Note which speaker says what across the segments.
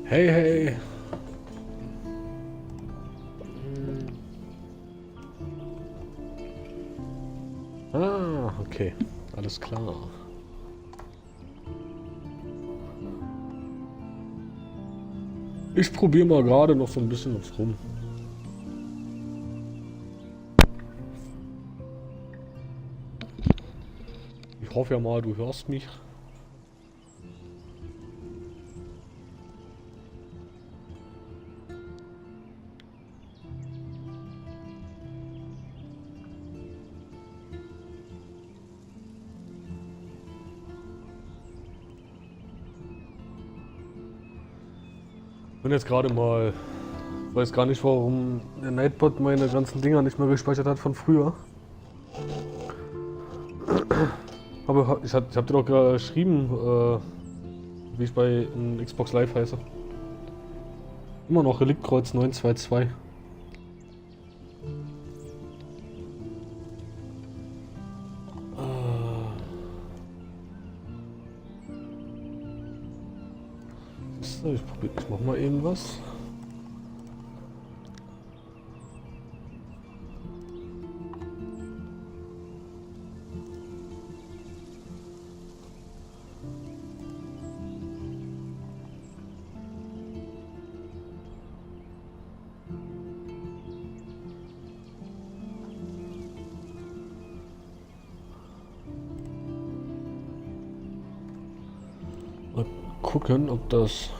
Speaker 1: Hey, hey. Ah, okay. Alles klar. Ich probiere mal gerade noch so ein bisschen was rum. Ich hoffe ja mal, du hörst mich. Ich bin jetzt gerade mal, weiß gar nicht, warum der Nightbot meine ganzen Dinger nicht mehr gespeichert hat von früher. Aber ich hab dir doch gerade geschrieben, wie ich bei Xbox Live heiße. Immer noch Reliktkreuz 922. Ich mach mal eben was. Mal gucken, ob das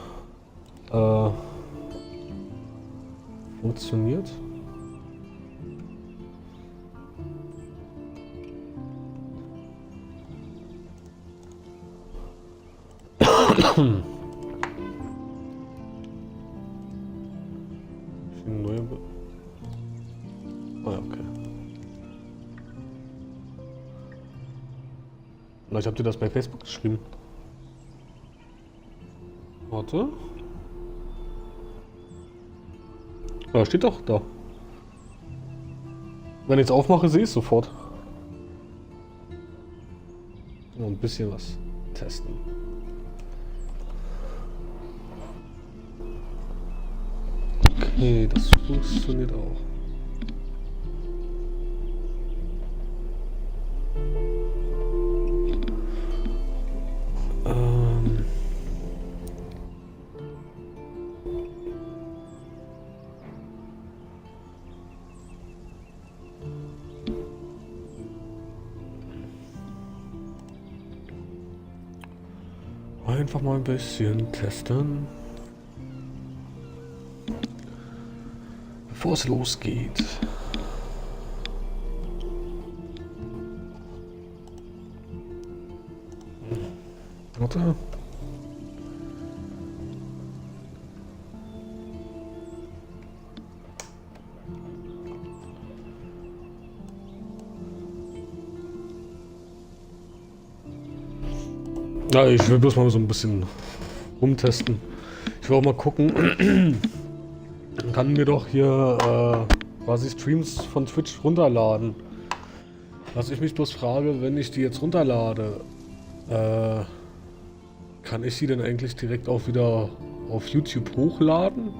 Speaker 1: funktioniert. Neue ah, okay. Na, ich habe dir das bei Facebook geschrieben. Warte. Ja, steht doch da. Wenn ich es aufmache, sehe ich es sofort. Noch ein bisschen was testen. Okay. Okay, das funktioniert auch. Einfach mal ein bisschen testen, bevor es losgeht. Warte. Ja, ich will bloß mal so ein bisschen rumtesten. Ich will auch mal gucken. Kann mir doch hier quasi Streams von Twitch runterladen. Was ich mich bloß frage, wenn ich die jetzt runterlade, kann ich die denn eigentlich direkt auch wieder auf YouTube hochladen?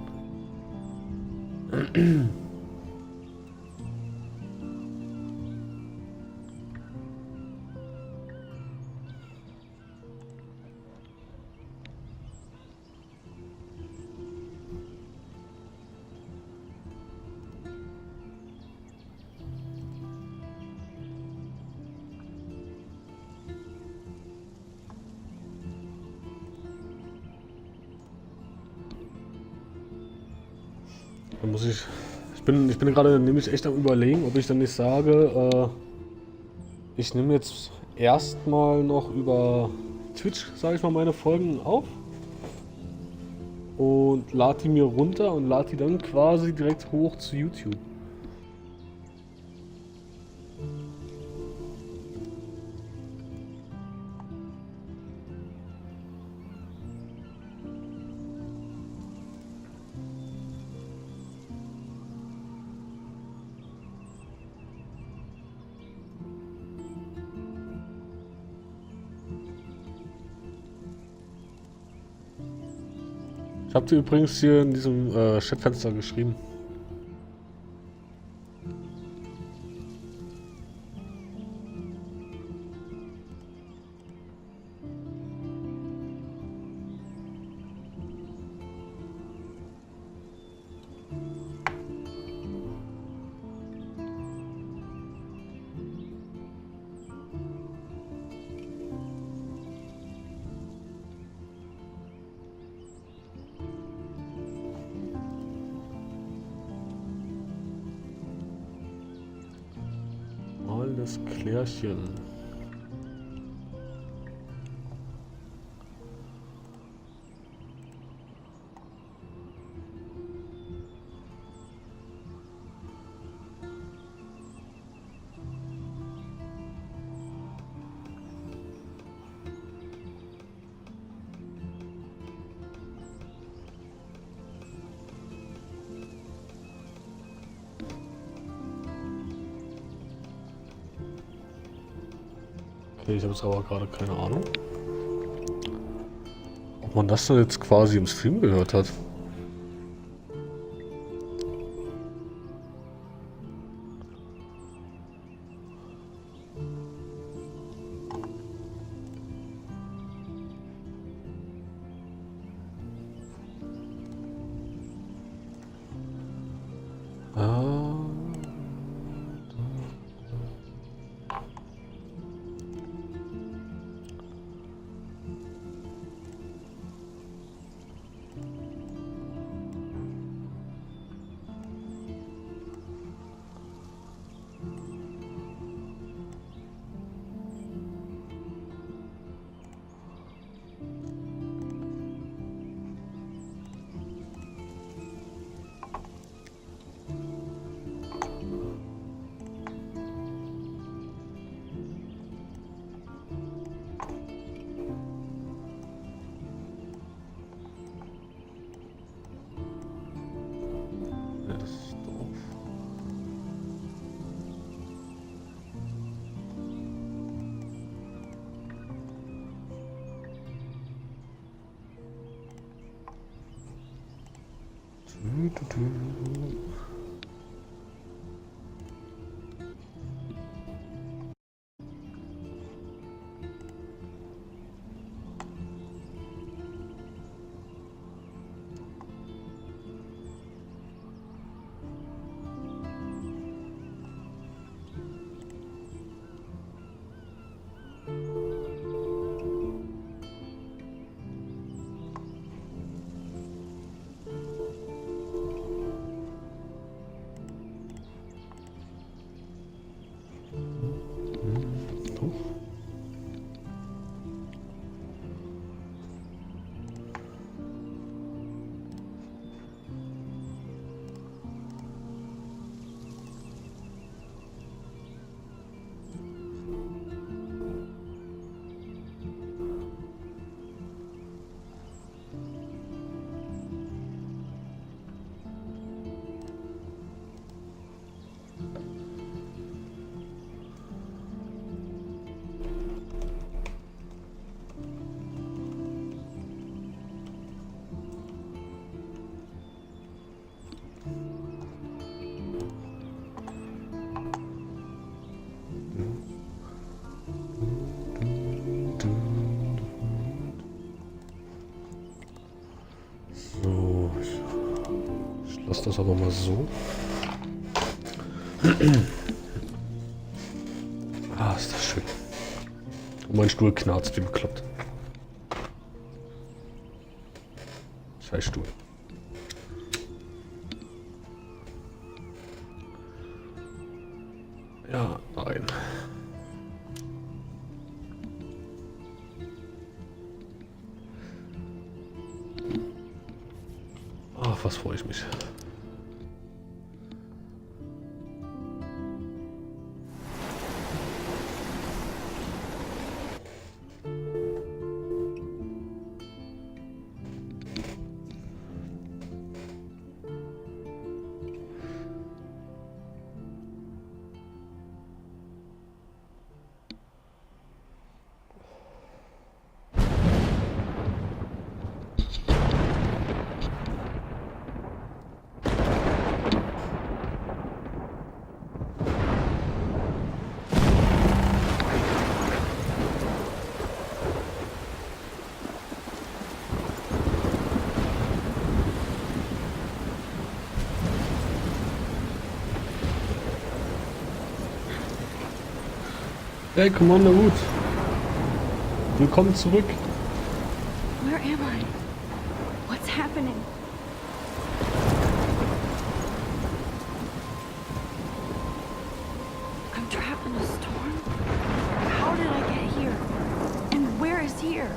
Speaker 1: Dann muss ich bin gerade nämlich echt am Überlegen, ob ich dann nicht sage, ich nehme jetzt erstmal noch über Twitch, sage ich mal, meine Folgen auf und lade die mir runter und lade die dann quasi direkt hoch zu YouTube. Ich habe dir übrigens hier in diesem Chatfenster geschrieben. Mal das Klärchen. Okay, ich habe jetzt aber gerade keine Ahnung, ob man das dann jetzt quasi im Stream gehört hat. Ah. So, ich lasse das aber mal so. Ah, ist das schön. Und mein Stuhl knarzt wie bekloppt. Scheiß Stuhl. Ja, nein. Ach, was freue ich mich. Hey, Commander Wood. Willkommen zurück.
Speaker 2: Where am I? What's happening? I'm trapped in a storm? How did I get here? And where is here?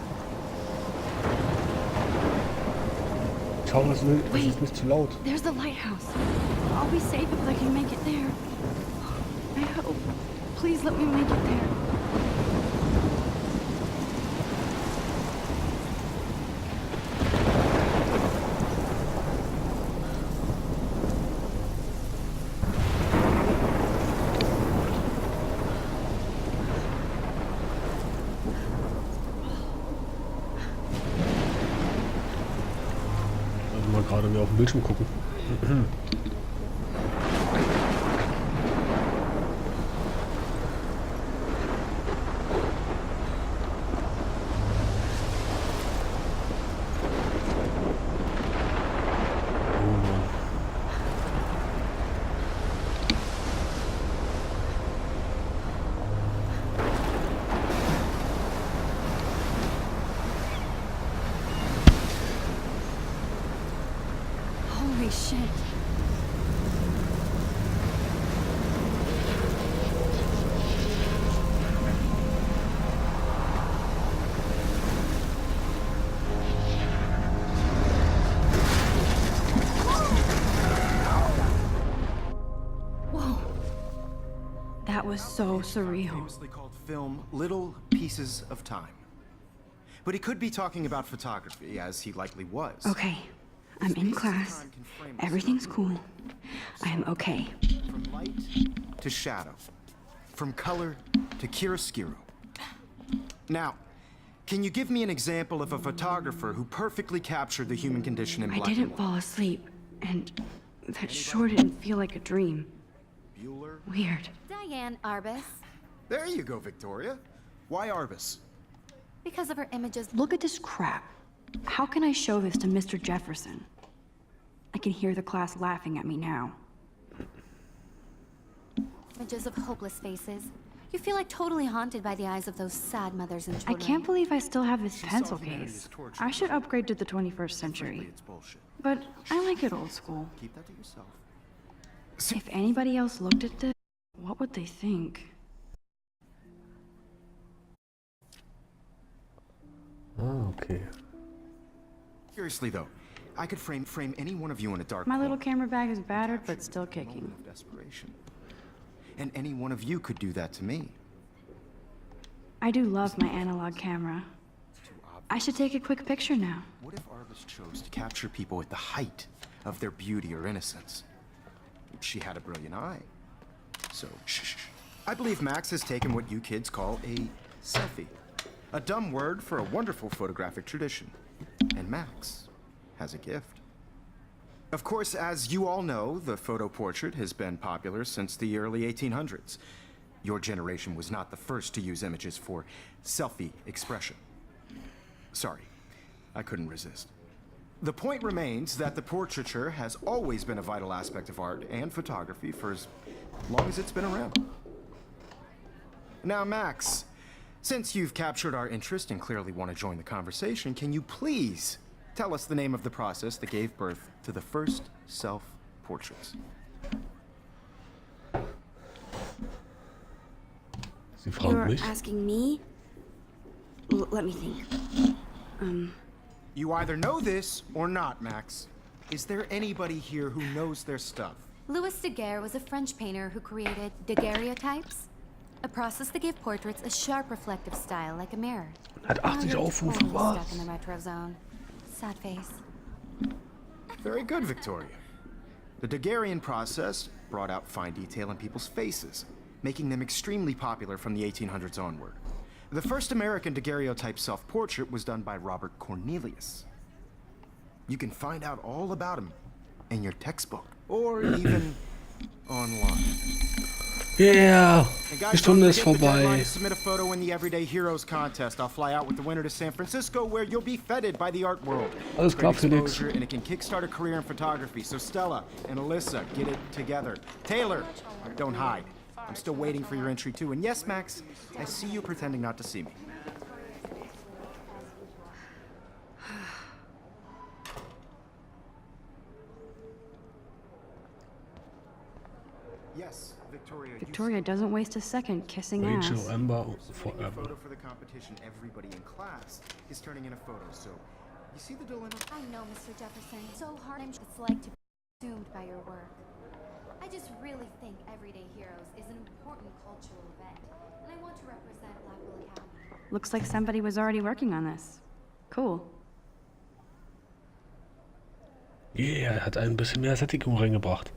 Speaker 1: Schau, es ist nicht zu laut.
Speaker 2: There's the lighthouse. I'll be safe if I can make it there. I hope. Please let me make it there.
Speaker 1: Also mal gerade mir auf den Bildschirm gucken.
Speaker 2: Holy shit. Whoa. That was so surreal.
Speaker 3: Famously called film Little Pieces of Time. But he could be talking about photography, as he likely was.
Speaker 2: Okay, I'm in class. Everything's cool. I am okay.
Speaker 3: From light to shadow. From color to chiaroscuro. Now, can you give me an example of a photographer who perfectly captured the human condition in
Speaker 2: I
Speaker 3: black and
Speaker 2: didn't
Speaker 3: white?
Speaker 2: fall asleep. And that sure didn't feel like a dream.
Speaker 3: Bueller?
Speaker 2: Weird.
Speaker 4: Diane Arbus.
Speaker 3: There you go, Victoria. Why Arbus?
Speaker 4: Because of her images.
Speaker 2: Look at this crap. How can I show this to Mr. Jefferson? I can hear the class laughing at me now.
Speaker 4: Images of hopeless faces. You feel like totally haunted by the eyes of those sad mothers and
Speaker 2: I
Speaker 4: children.
Speaker 2: can't believe I still have this pencil
Speaker 3: solved humanity's
Speaker 2: case.
Speaker 3: torture.
Speaker 2: I should upgrade to the 21st century.
Speaker 3: It's bullshit.
Speaker 2: But I like it old school.
Speaker 3: Keep that to yourself.
Speaker 2: If anybody else looked at this, what would they think?
Speaker 1: Ah, okay.
Speaker 3: Seriously though, I could frame any one of you in a dark
Speaker 2: My
Speaker 3: corner.
Speaker 2: little camera bag is battered, but
Speaker 3: Captured
Speaker 2: still
Speaker 3: in a moment
Speaker 2: kicking.
Speaker 3: of desperation. And any one of you could do that to me.
Speaker 2: I do love my analog camera.
Speaker 3: Too obvious.
Speaker 2: I should take a quick picture now.
Speaker 3: What if Arbus chose to capture people at the height of their beauty or innocence? She had a brilliant eye. So, shh. I believe Max has taken what you kids call a selfie. A dumb word for a wonderful photographic tradition. And Max has a gift. Of course, as you all know, the photo portrait has been popular since the early 1800s. Your generation was not the first to use images for selfie expression. Sorry, I couldn't resist. The point remains that the portraiture has always been a vital aspect of art and photography for as long as it's been around. Now, Max, since you've captured our interest and clearly want to join the conversation, can you please tell us the name of the process that gave birth to the first self-portraits?
Speaker 1: Sie fragt
Speaker 2: You're
Speaker 1: mich.
Speaker 2: asking me? Let me think.
Speaker 3: You either know this or not, Max. Is there anybody here who knows their stuff?
Speaker 4: Louis Daguerre was a French painter who created daguerreotypes, a process that gave portraits a sharp reflective style like a mirror.
Speaker 1: Hat 80
Speaker 4: Now you're
Speaker 1: Aufrufe,
Speaker 4: totally
Speaker 1: was?
Speaker 4: stuck in the retro zone. Sad face.
Speaker 3: Very good, Victoria. The Daguerrean process brought out fine detail in people's faces, making them extremely popular from the 1800s onward. The first American daguerreotype self-portrait was done by Robert Cornelius. You can find out all about him in your textbook, or even online.
Speaker 1: Yeah,
Speaker 3: And
Speaker 1: die
Speaker 3: guys,
Speaker 1: Stunde
Speaker 3: don't
Speaker 1: ist
Speaker 3: forget the deadline
Speaker 1: vorbei.
Speaker 3: to submit a photo in the Everyday Heroes contest. I'll fly out with the winner to San Francisco, where you'll be feted by the art world.
Speaker 1: Alles klar,
Speaker 3: Great
Speaker 1: Felix.
Speaker 3: exposure, and it can kickstart a career in photography. So Stella and Alyssa, get it together. Taylor, don't hide. I'm still waiting for your entry too. And yes, Max, I see you pretending not to see me. Yes, Victoria. you
Speaker 2: Victoria doesn't waste a second kissing
Speaker 1: Rachel,
Speaker 2: ass.
Speaker 1: Amber,
Speaker 3: Submitting a
Speaker 1: forever.
Speaker 3: photo for the competition. Everybody in class is turning in a photo. So, you see the dilemma?
Speaker 4: I know, Mr. Jefferson. So hard it's like to be consumed by your work. I just really think Everyday Heroes is an important cultural event, and I want to represent Blackwell Academy.
Speaker 2: Looks like somebody was already working on this. Cool.
Speaker 1: Yeah, er hat ein bisschen mehr Sättigung reingebracht.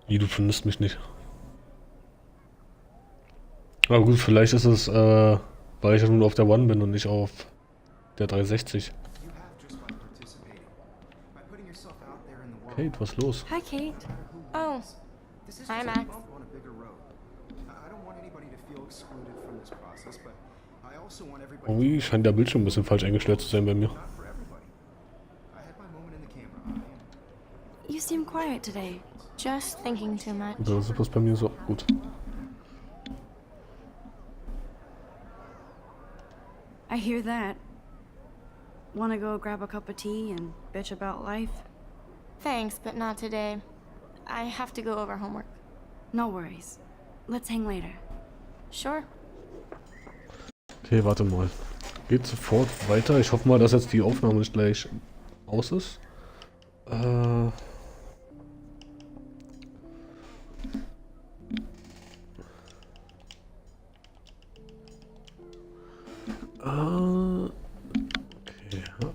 Speaker 1: Wie, du findest mich nicht. Aber gut, vielleicht ist es, weil ich ja nur auf der One bin und nicht auf der 360.
Speaker 3: You have just by participating. By putting yourself out there in the world.
Speaker 1: Kate, was los?
Speaker 2: Hi, Kate.
Speaker 4: Oh,
Speaker 3: This is
Speaker 4: Hi,
Speaker 3: just a
Speaker 4: Max.
Speaker 3: bump on a bigger road. I don't want anybody to feel excluded from this process, but I also want everybody
Speaker 1: Irgendwie scheint der Bildschirm ein bisschen falsch eingestellt zu sein bei mir.
Speaker 3: not for everybody. I had my moment in the camera.
Speaker 2: You seem quiet today.
Speaker 4: just thinking too much.
Speaker 1: So, das ist bei mir so gut.
Speaker 2: I hear that. Wanna go grab a cup of tea and bitch about life?
Speaker 4: Thanks, but not today. I have to go over homework.
Speaker 2: No worries. Let's hang later.
Speaker 4: Sure.
Speaker 1: Okay, warte mal. Geht sofort weiter. Ich hoffe mal, dass jetzt die Aufnahme nicht gleich aus ist. Okay, ja.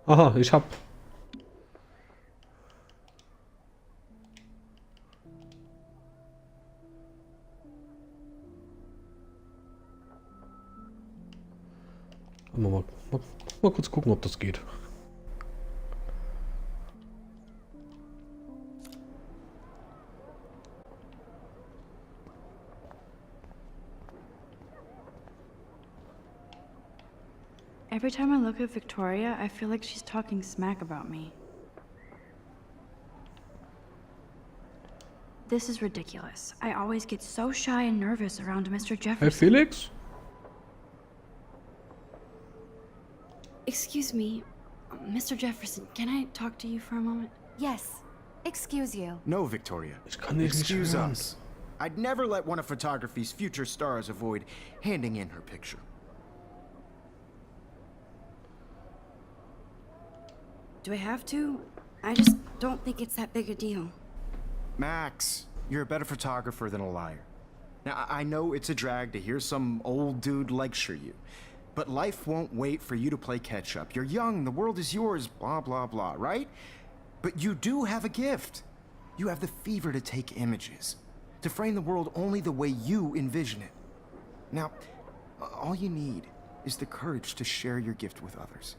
Speaker 1: Aha, ich hab. Mal kurz gucken, ob das geht.
Speaker 2: Every time I look at Victoria, I feel like she's talking smack about me. This is ridiculous. I always get so shy and nervous around Mr.
Speaker 1: Hey
Speaker 2: Jefferson.
Speaker 1: Felix?
Speaker 2: Excuse me, Mr. Jefferson, can I talk to you for a moment?
Speaker 4: Yes. Excuse you.
Speaker 3: No, Victoria.
Speaker 1: Ich kann dich nicht
Speaker 3: Excuse
Speaker 1: hören.
Speaker 3: us. I'd never let one of photography's future stars avoid handing in her picture.
Speaker 2: Do I have to? I just don't think it's that big a deal.
Speaker 3: Max, you're a better photographer than a liar. Now, I know it's a drag to hear some old dude lecture you, but life won't wait for you to play catch-up. You're young, the world is yours, blah, blah, blah, right? But you do have a gift. You have the fever to take images, to frame the world only the way you envision it. Now, all you need is the courage to share your gift with others.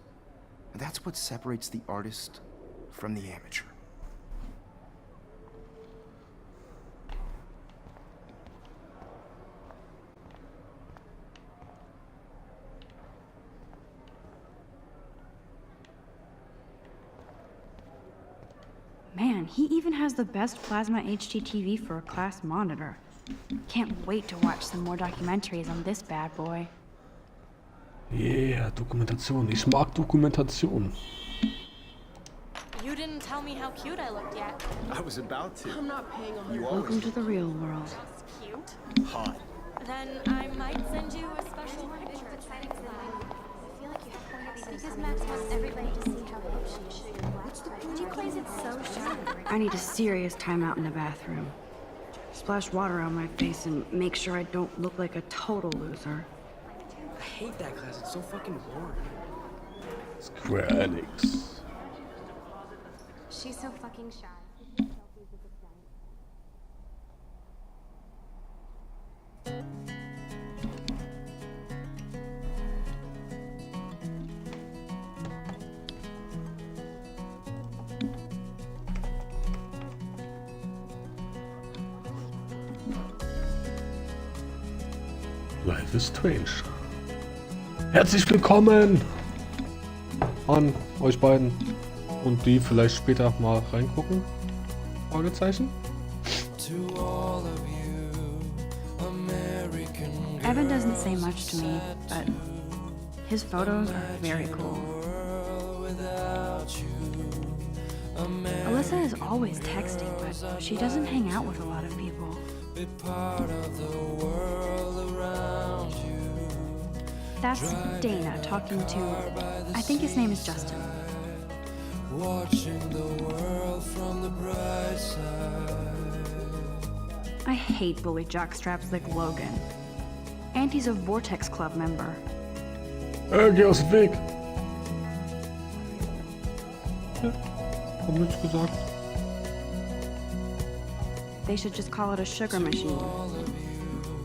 Speaker 3: And that's what separates the artist from the amateur.
Speaker 2: Man, he even has the best plasma HDTV for a class monitor. Can't wait to watch some more documentaries on this bad boy.
Speaker 1: Yeah, Dokumentation. Ich mag Dokumentation.
Speaker 5: You didn't tell me how cute I looked yet.
Speaker 3: I was about to.
Speaker 6: I'm not paying on
Speaker 3: You
Speaker 2: Welcome
Speaker 3: always
Speaker 2: to the real world.
Speaker 5: Cute?
Speaker 3: hot.
Speaker 5: Then I might send you a special picture.
Speaker 4: Because Max wants everybody to see how cute she is. She plays it so shy.
Speaker 2: I need a serious timeout in the bathroom. Splash water on my face and make sure I don't look like a total loser.
Speaker 6: I hate that class. It's so fucking boring.
Speaker 1: Square Enix.
Speaker 4: She's so fucking shy.
Speaker 1: Life is strange. Herzlich willkommen an euch beiden und die vielleicht später mal reingucken. Fragezeichen.
Speaker 2: Evan doesn't say much to me, but his photos are very cool. Alyssa is always texting, but she doesn't hang out with a lot of people. That's Dana talking to, I think his name is Justin. I hate bully jockstraps like Logan. And he's a Vortex Club member.
Speaker 1: Geh aus dem Weg. Ja, hab nichts gesagt.
Speaker 2: They should just call it a sugar machine.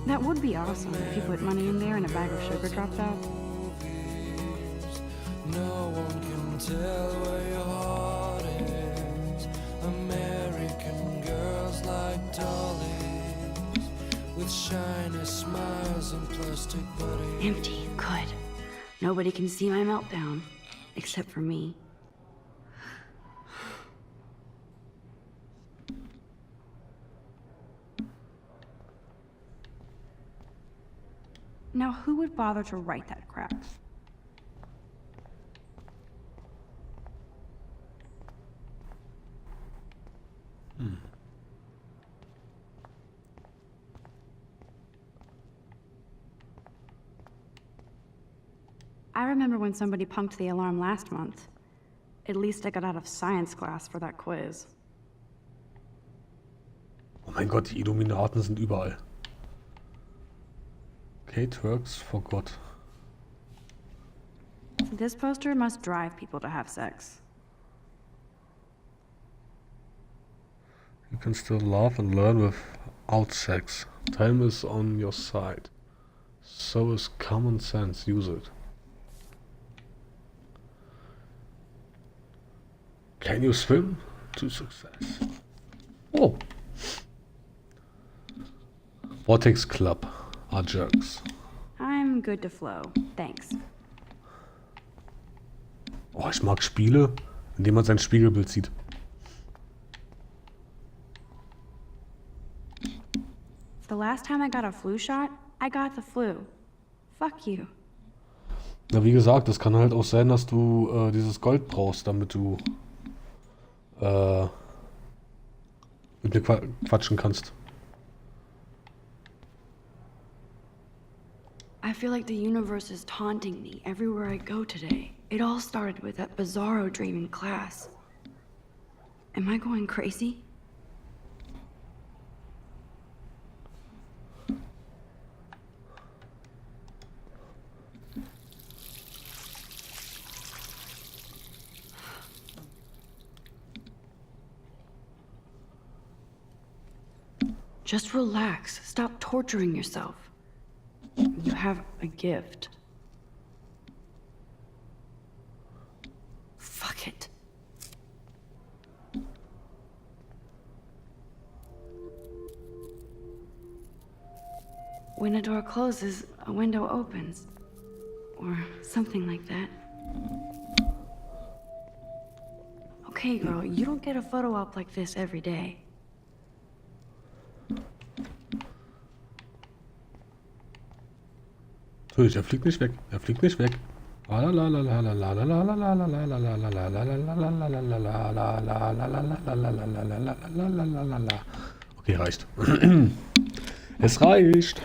Speaker 2: That would be awesome if you put money in there and a bag of sugar dropped out.
Speaker 7: No one can tell where your heart is. American girls like dollies with shiny smiles and plastic bodies.
Speaker 2: Empty, good. Nobody can see my meltdown, except for me. Now, who would bother to write that crap? I remember when somebody punked the alarm last month. At least I got out of science class for that quiz.
Speaker 1: Oh mein Gott, die Illuminaten sind überall. Kate works for God.
Speaker 2: This poster must drive people to have sex.
Speaker 1: You can still love and learn without sex. Time is on your side. So is common sense. Use it. Can you swim to success? Oh. Vortex Club are jerks.
Speaker 2: I'm good to flow. Thanks.
Speaker 1: Oh, ich mag Spiele, in denen man sein Spiegelbild sieht.
Speaker 2: The last time I got a flu shot, I got the flu. Fuck you.
Speaker 1: Na, wie gesagt, es kann halt auch sein, dass du dieses Gold brauchst, damit du mit mir quatschen kannst.
Speaker 2: I feel like the universe is taunting me everywhere I go today. It all started with that bizarro dream in class. Am I going crazy? Just relax. Stop torturing yourself. You have a gift. Fuck it. When a door closes, a window opens. Or something like that. Okay, girl, you don't get a photo op like this every day.
Speaker 1: Natürlich, er fliegt nicht weg. Er fliegt nicht weg. Okay, reicht. Es reicht.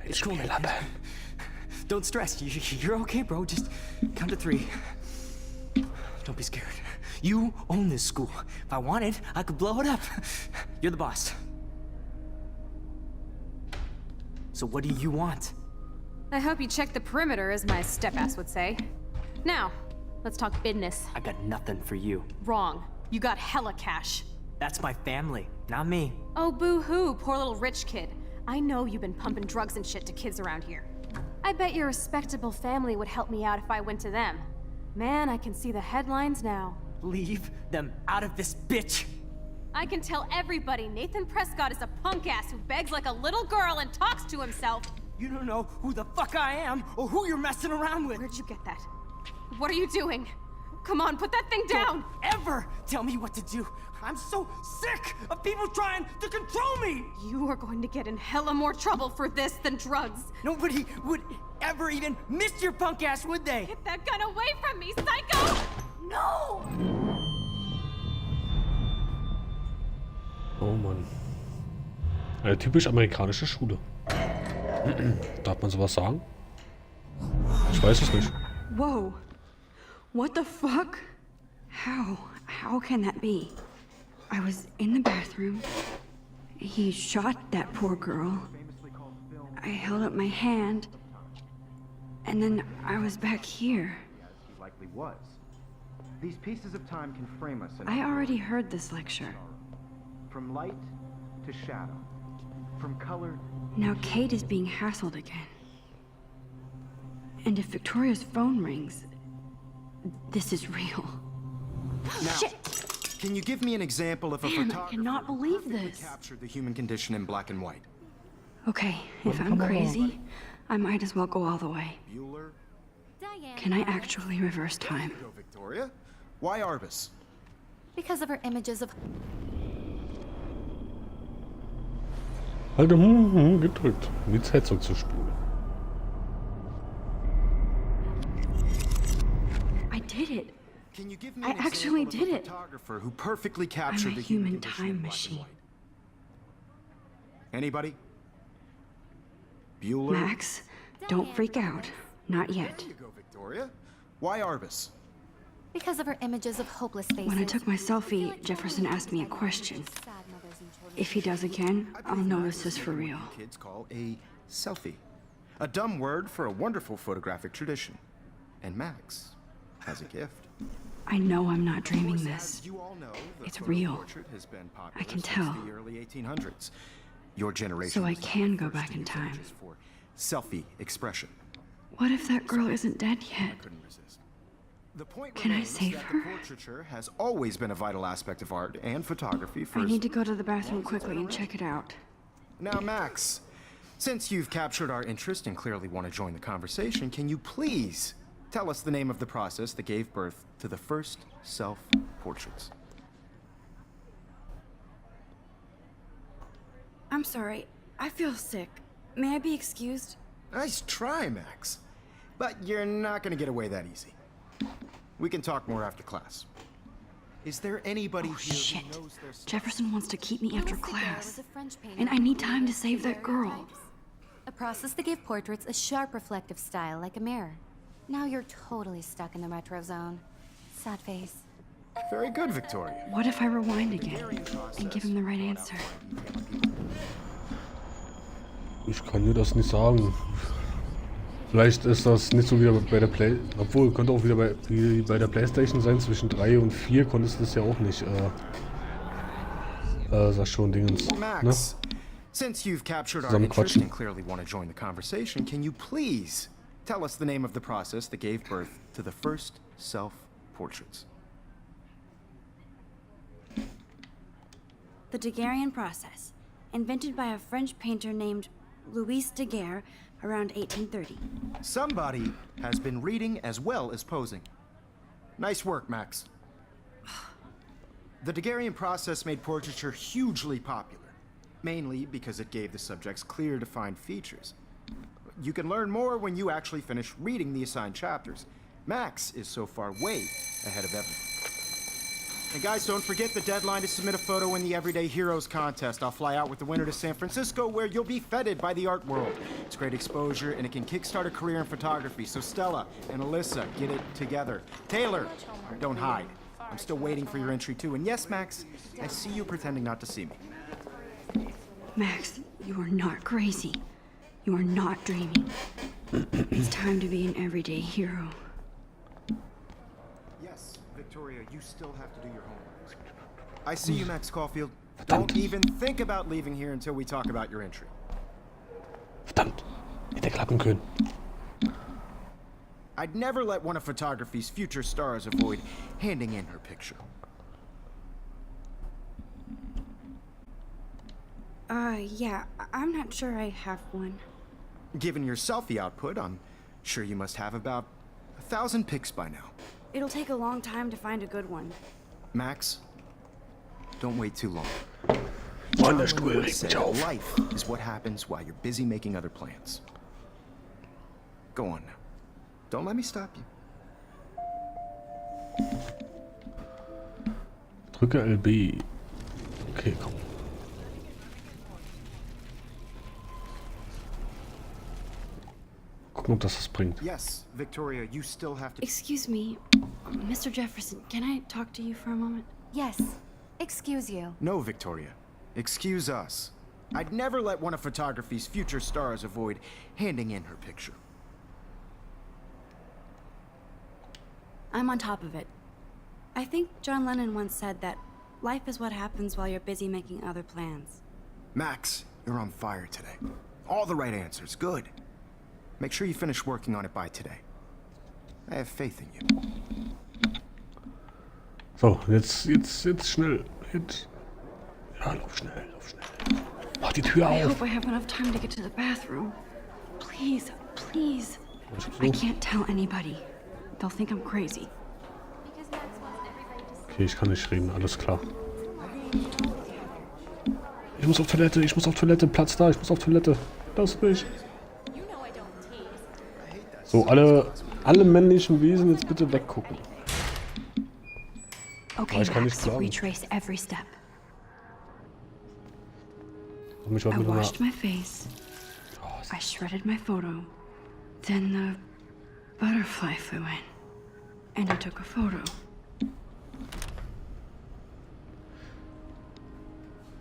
Speaker 6: It's cool, man. Don't stress. You're okay, bro. Just count to 3. Don't be scared. You own this school. If I wanted, I could blow it up. You're the boss. So what do you want?
Speaker 5: I hope you check the perimeter, as my step-ass would say. Now, let's talk business.
Speaker 6: I got nothing for you.
Speaker 5: Wrong. You got hella cash.
Speaker 6: That's my family, not me.
Speaker 5: Oh, boo-hoo, poor little rich kid. I know you've been pumping drugs and shit to kids around here. I bet your respectable family would help me out if I went to them. Man, I can see the headlines now.
Speaker 6: Leave them out of this bitch!
Speaker 5: I can tell everybody Nathan Prescott is a punk ass who begs like a little girl and talks to himself.
Speaker 6: You don't know who the fuck I am or who you're messing around with.
Speaker 5: Where'd you get that? What are you doing? Come on, put that thing down!
Speaker 6: Don't ever tell me what to do. I'm so sick of people trying to control me!
Speaker 5: You are going to get in hella more trouble for this than drugs.
Speaker 6: Nobody would ever even miss your punk ass, would they?
Speaker 5: Get that gun away from me, psycho! No!
Speaker 1: Oh Mann. Eine typisch amerikanische Schule. Darf man sowas sagen? Ich weiß es nicht.
Speaker 2: Whoa. What the fuck? How can that be? I was in the bathroom. He shot that poor girl. I held up my hand. And then I was back here.
Speaker 3: He likely was. These pieces of time can frame us in
Speaker 2: I already heard this lecture.
Speaker 3: from light to shadow, from color.
Speaker 2: Now Kate is being hassled again. And if Victoria's phone rings, this is real.
Speaker 3: Now,
Speaker 2: Shit!
Speaker 3: can you give me an example of a
Speaker 2: Man, I
Speaker 3: photographer
Speaker 2: cannot
Speaker 3: who
Speaker 2: believe
Speaker 3: perfectly
Speaker 2: this.
Speaker 3: captured the human condition in black and white?
Speaker 2: Okay, if I'm crazy, I might as well go all the way.
Speaker 3: Bueller?
Speaker 4: Diane.
Speaker 2: Can I actually reverse time?
Speaker 3: Go, Victoria. Why Arbus?
Speaker 4: Because of her images of
Speaker 1: Halte gedrückt, um die Zeit zurückzuspulen.
Speaker 2: I did it.
Speaker 3: Can you give me
Speaker 2: I
Speaker 3: an
Speaker 2: actually
Speaker 3: example
Speaker 2: did
Speaker 3: of a
Speaker 2: it.
Speaker 3: photographer who perfectly
Speaker 2: I'm
Speaker 3: captured
Speaker 2: a
Speaker 3: the
Speaker 2: human
Speaker 3: condition
Speaker 2: time
Speaker 3: in black and
Speaker 2: machine.
Speaker 3: white? Anybody? Bueller?
Speaker 2: Max, don't freak out. Not yet.
Speaker 3: There you go, Victoria. Why Arbus?
Speaker 4: because of her images of hopeless faces.
Speaker 2: When I took my selfie, Jefferson asked me a question. If he does again, I'll know this is for real.
Speaker 3: Kids call a selfie. A dumb word for a wonderful photographic tradition. And Max has a gift.
Speaker 2: I know I'm not dreaming
Speaker 3: Of course,
Speaker 2: this.
Speaker 3: as you all know, the
Speaker 2: It's
Speaker 3: photo
Speaker 2: real.
Speaker 3: portrait has been popular
Speaker 2: I can
Speaker 3: since
Speaker 2: tell.
Speaker 3: the early 1800s. Your generation
Speaker 2: So I
Speaker 3: was not
Speaker 2: can
Speaker 3: the
Speaker 2: go
Speaker 3: first
Speaker 2: back
Speaker 3: to
Speaker 2: in
Speaker 3: use
Speaker 2: time.
Speaker 3: images for selfie expression.
Speaker 2: What if that girl isn't dead yet?
Speaker 3: Couldn't resist. The point
Speaker 2: Can I
Speaker 3: remains
Speaker 2: save
Speaker 3: that
Speaker 2: her?
Speaker 3: the portraiture has always been a vital aspect of art and photography for
Speaker 2: I need to go to the bathroom quickly and check it out.
Speaker 3: Now, Max, since you've captured our interest and clearly want to join the conversation, can you please tell us the name of the process that gave birth to the first self-portraits?
Speaker 2: I'm sorry. I feel sick. May I be excused?
Speaker 3: Nice try, Max. But you're not going to get away that easy. We can talk more after class. Is there anybody
Speaker 2: Oh,
Speaker 3: here
Speaker 2: shit.
Speaker 3: who knows their stuff?
Speaker 2: Jefferson wants to keep me after
Speaker 4: Louis Daguerre
Speaker 2: class.
Speaker 4: was a French painter
Speaker 2: And I need
Speaker 4: who
Speaker 2: time to
Speaker 4: used
Speaker 2: save that girl.
Speaker 4: daguerreotypes, a process that gave portraits a sharp reflective style like a mirror. Now you're totally stuck in the retro zone. Sad face.
Speaker 3: Very good, Victoria.
Speaker 2: What if I rewind again and give him the right answer?
Speaker 1: Ich kann dir das nicht sagen. Vielleicht ist das nicht so wie bei der obwohl, könnte auch wieder wie bei der Playstation sein, zwischen 3 und 4 konntest du das ja auch nicht, sag schon, Dingens, ne?
Speaker 3: Max, since you've captured our
Speaker 1: Zusammen
Speaker 3: interest
Speaker 1: quatschen.
Speaker 3: and clearly want to join the conversation, can you please tell us the name of the process that gave birth to the first self-portraits?
Speaker 2: The Daguerrean process, invented by a French painter named Louis Daguerre around 1830.
Speaker 3: Somebody has been reading as well as posing. Nice work, Max. The Daguerrean process made portraiture hugely popular, mainly because it gave the subjects clear, defined features. You can learn more when you actually finish reading the assigned chapters. Max is so far way ahead of everyone. And guys, don't forget the deadline to submit a photo in the Everyday Heroes contest. I'll fly out with the winner to San Francisco, where you'll be feted by the art world. It's great exposure, and it can kickstart a career in photography. So Stella and Alyssa, get it together. Taylor, don't hide. I'm still waiting for your entry too. And yes, Max, I see you pretending not to see me.
Speaker 2: Max, you are not crazy. You are not dreaming. It's time to be an everyday hero.
Speaker 3: Yes, Victoria, you still have to do your homework. I see you, Max Caulfield. Don't even think about leaving here until we talk about your entry.
Speaker 1: Verdammt, hätte klappen können.
Speaker 3: I'd never let one of photography's future stars avoid handing in her picture.
Speaker 2: Yeah, I'm not sure I have one.
Speaker 3: Given your selfie output, I'm sure you must have about 1,000 pics by now.
Speaker 2: It'll take a long time to find a good one.
Speaker 3: Max, don't wait too long.
Speaker 1: Mann, der
Speaker 3: John
Speaker 1: Stuhl
Speaker 3: Lennon
Speaker 1: regt
Speaker 3: said
Speaker 1: mich auf.
Speaker 3: life is what happens while you're busy making other plans. Go on now. Don't let me stop you.
Speaker 1: Drücke LB. Okay, komm. Gucken, ob das was bringt.
Speaker 3: Yes, Victoria, you still have to...
Speaker 2: Excuse me, Mr. Jefferson, can I talk to you for a moment?
Speaker 4: Yes. Excuse you.
Speaker 3: No, Victoria. Excuse us. I'd never let one of photography's future stars avoid handing in her picture.
Speaker 2: I'm on top of it. I think John Lennon once said that life is what happens while you're busy making other plans.
Speaker 3: Max, you're on fire today. All the right answers. Good. Make sure you finish working on it by today. I have faith in you.
Speaker 1: So, jetzt schnell. Jetzt. Ja, lauf schnell, lauf schnell. Mach die Tür
Speaker 2: I
Speaker 1: auf.
Speaker 2: hope I have enough time to get to the bathroom. Please, please.
Speaker 1: Was ist
Speaker 2: I
Speaker 1: los?
Speaker 2: can't tell anybody. They'll think I'm crazy.
Speaker 4: Because Max wants everybody to see.
Speaker 1: Okay, ich kann nicht reden, alles klar. Ich muss auf Toilette, Platz da, ich muss auf Toilette. Lass mich. So, alle männlichen Wesen jetzt bitte weggucken.
Speaker 2: Okay,
Speaker 1: ich kann nicht
Speaker 2: Max,
Speaker 1: klagen.
Speaker 2: retrace every step.
Speaker 1: Und mich auch
Speaker 2: I
Speaker 1: mit einer...
Speaker 2: washed my face. I shredded my photo. Then the butterfly flew in. And I took a photo.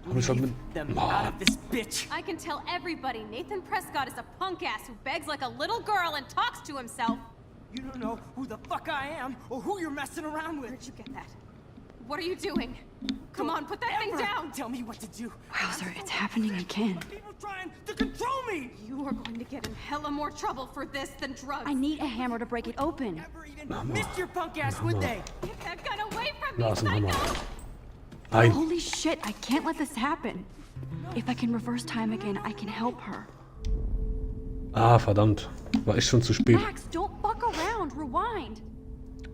Speaker 1: Hab ich schon mit...
Speaker 6: Them out of this bitch.
Speaker 5: I can tell everybody Nathan Prescott is a punk ass who begs like a little girl and talks to himself.
Speaker 6: You don't know who the fuck I am or who you're messing around with.
Speaker 5: Where'd you get that? What are you doing? Come on, put that thing down!
Speaker 6: Tell me what to do.
Speaker 2: Wowzer, it's happening again.
Speaker 6: People trying to control me.
Speaker 5: You are going to get in hella more trouble for this than drugs.
Speaker 2: I need a hammer to break it open.
Speaker 6: Never even missed your punk ass, would they?
Speaker 5: Get that gun away from me,
Speaker 1: Da ist ein Hammer.
Speaker 5: psycho!
Speaker 1: Nein.
Speaker 2: Holy shit, I can't let this happen. If I can reverse time again, I can help her.
Speaker 1: Ah, verdammt. War echt schon zu spät.
Speaker 2: Max, don't fuck around. Rewind.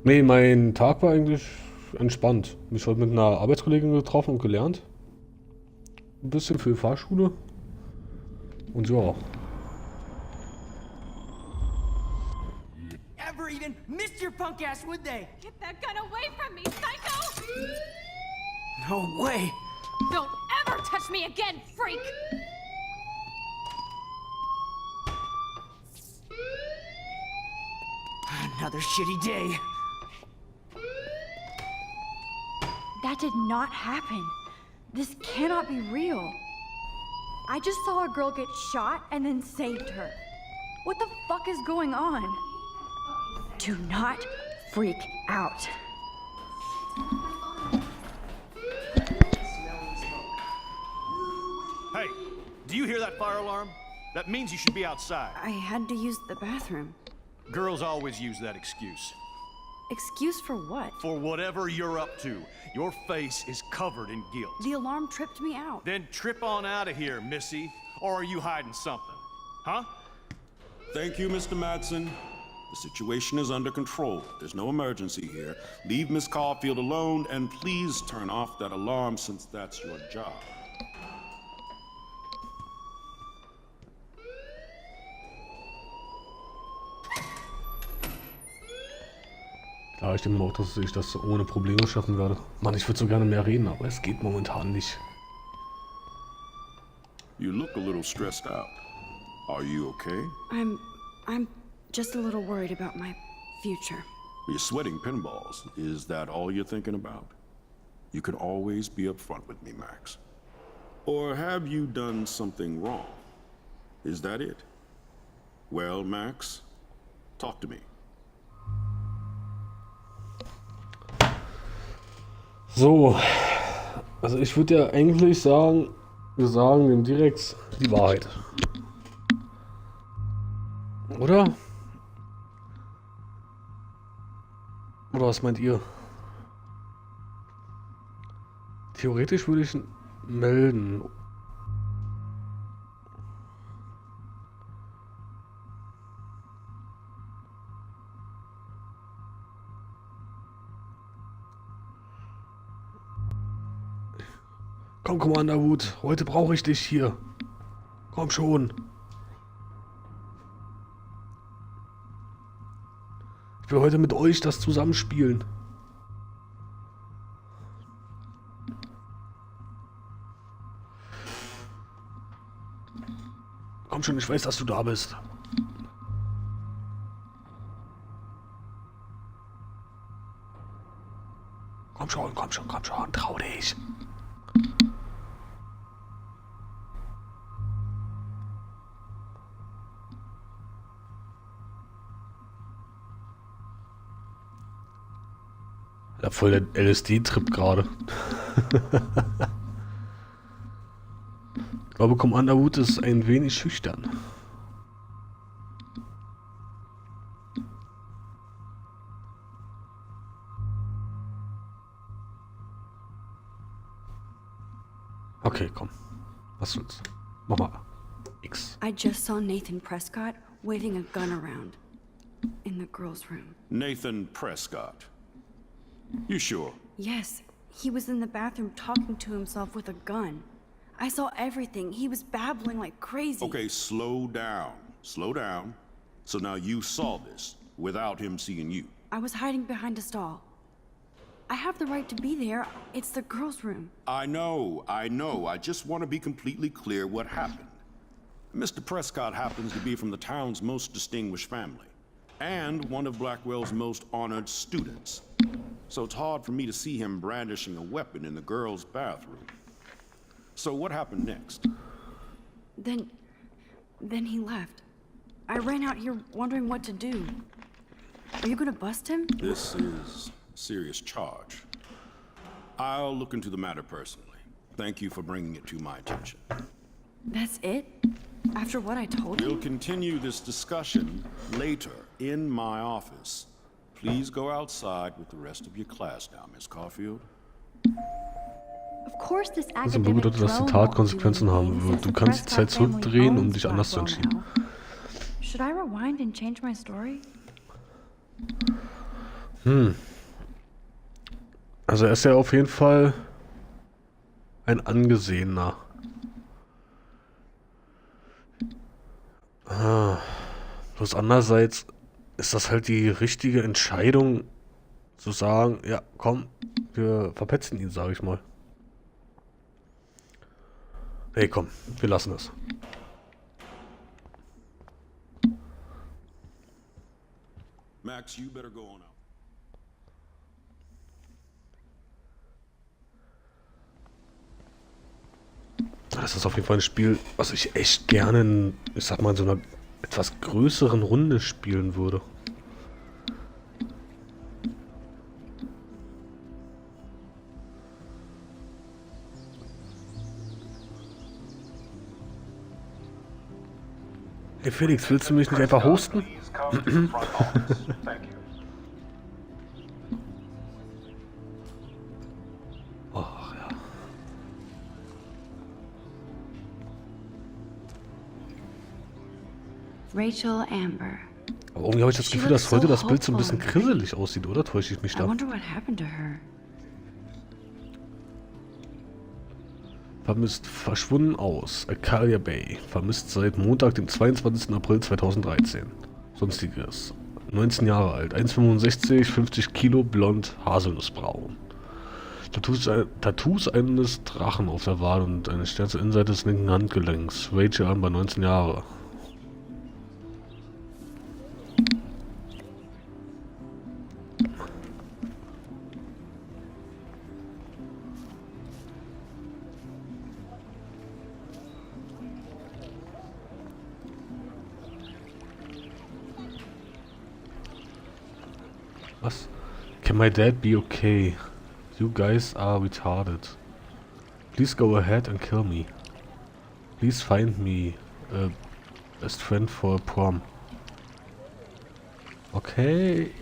Speaker 1: Nee, mein Tag war eigentlich entspannt. Mich heute mit einer Arbeitskollegin getroffen und gelernt. Ein bisschen für die Fahrschule. Und ja.
Speaker 6: Ever even missed your punk ass, would they?
Speaker 5: Get that gun away from me, psycho!
Speaker 6: No way.
Speaker 5: Don't ever touch me again, freak!
Speaker 6: Another shitty day.
Speaker 2: That did not happen. This cannot be real. I just saw a girl get shot and then saved her. What the fuck is going on? Do not freak out.
Speaker 8: Hey, do you hear that fire alarm? That means you should be outside.
Speaker 2: I had to use the bathroom.
Speaker 8: Girls always use that excuse.
Speaker 2: Excuse for what?
Speaker 8: For whatever you're up to, your face is covered in guilt.
Speaker 2: The alarm tripped me out.
Speaker 8: Then trip on out of here, Missy. Or are you hiding something? Huh?
Speaker 9: Thank you, Mr. Madsen. The situation is under control. There's no emergency here. Leave Miss Caulfield alone, and please turn off that alarm since that's your job.
Speaker 1: Ja, ich denke auch, dass ich das ohne Probleme schaffen werde. Mann, ich würde so gerne mehr reden, aber es geht momentan nicht.
Speaker 9: You look a little stressed out. Are you okay?
Speaker 2: I'm just a little worried about my future.
Speaker 9: You're sweating pinballs. Is that all you're thinking about? You can always be upfront with me, Max. Or have you done something wrong? Is that it? Well, Max, talk to me.
Speaker 1: So, also ich würde ja eigentlich sagen, wir sagen dem direkt die Wahrheit. Oder? Oder was meint ihr? Theoretisch würde ich ihn melden. Komm, Commander Wood, heute brauche ich dich hier. Komm schon. Ich will heute mit euch das zusammenspielen. Komm schon, ich weiß, dass du da bist. Komm schon, komm schon, komm schon, trau dich. Ja, voll der LSD-Trip gerade. Ich glaube, Commander Wood ist ein wenig schüchtern. Okay, komm. Was willst du? Mach mal. X.
Speaker 2: I just saw Nathan Prescott waving a gun around in the girls' room.
Speaker 9: Nathan Prescott. You sure?
Speaker 2: Yes, he was in the bathroom talking to himself with a gun. I saw everything. He was babbling like crazy.
Speaker 9: Okay, slow down. Slow down. So now you saw this without him seeing you.
Speaker 2: I was hiding behind a stall. I have the right to be there. It's the girls' room.
Speaker 9: I know. I just want to be completely clear what happened. Mr. Prescott happens to be from the town's most distinguished family, and one of Blackwell's most honored students. So it's hard for me to see him brandishing a weapon in the girls' bathroom. So what happened next?
Speaker 2: Then he left. I ran out here wondering what to do. Are you gonna bust him?
Speaker 9: This is a serious charge. I'll look into the matter personally. Thank you for bringing it to my attention.
Speaker 2: That's it? After what I told
Speaker 9: We'll
Speaker 2: you?
Speaker 9: continue this discussion later in my office. Please go outside with the rest of your class now, Miss Caulfield.
Speaker 2: Of course this
Speaker 1: Das bedeutet,
Speaker 2: academic
Speaker 1: dass die
Speaker 2: drone
Speaker 1: Tat
Speaker 2: won't
Speaker 1: Konsequenzen
Speaker 2: do
Speaker 1: haben
Speaker 2: anything
Speaker 1: wird.
Speaker 2: since
Speaker 1: Du
Speaker 2: the
Speaker 1: kannst die Zeit
Speaker 2: Prescott family
Speaker 1: zurückdrehen, um
Speaker 2: owns
Speaker 1: dich anders zu
Speaker 2: Blackwell
Speaker 1: entschieden.
Speaker 2: now. Should I rewind and change my story?
Speaker 1: Also er ist ja auf jeden Fall ein angesehener. Bloß andererseits ist das halt die richtige Entscheidung, zu sagen, ja komm, wir verpetzen ihn, sage ich mal. Hey komm, wir lassen es.
Speaker 9: Max, you better go on out.
Speaker 1: Das ist auf jeden Fall ein Spiel, was ich echt gerne in, ich sag mal, in so einer etwas größeren Runde spielen würde. Hey Felix, willst du mich nicht einfach hosten? Ach ja.
Speaker 2: Rachel Amber.
Speaker 1: Aber irgendwie habe ich das Gefühl, dass heute das Bild so ein bisschen grisselig aussieht, oder? Täusche ich mich
Speaker 2: I
Speaker 1: da?
Speaker 2: wonder what happened to her.
Speaker 1: Vermisst, verschwunden aus. Acalia Bay. Vermisst seit Montag, dem 22. April 2013. Sonstiges. 19 Jahre alt. 1,65, 50 Kilo, blond, haselnussbraun. Tattoos eines Drachen auf der Wade und eine Stern zur Innenseite des linken Handgelenks. Rachel Amber, 19 Jahre. Was? Can my dad be okay? You guys are retarded. Please go ahead and kill me. Please find me a best friend for prom. Okay.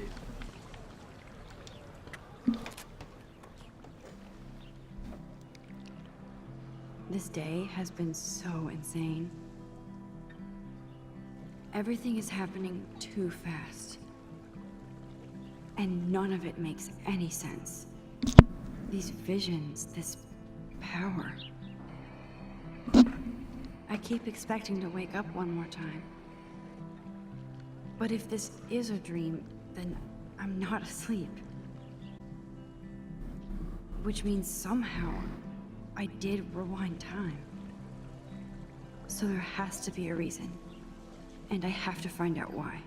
Speaker 2: This day has been so insane. Everything is happening too fast. And none of it makes any sense. These visions, this power. I keep expecting to wake up one more time. But if this is a dream, then I'm not asleep. Which means somehow I did rewind time. So there has to be a reason. And I have to find out why.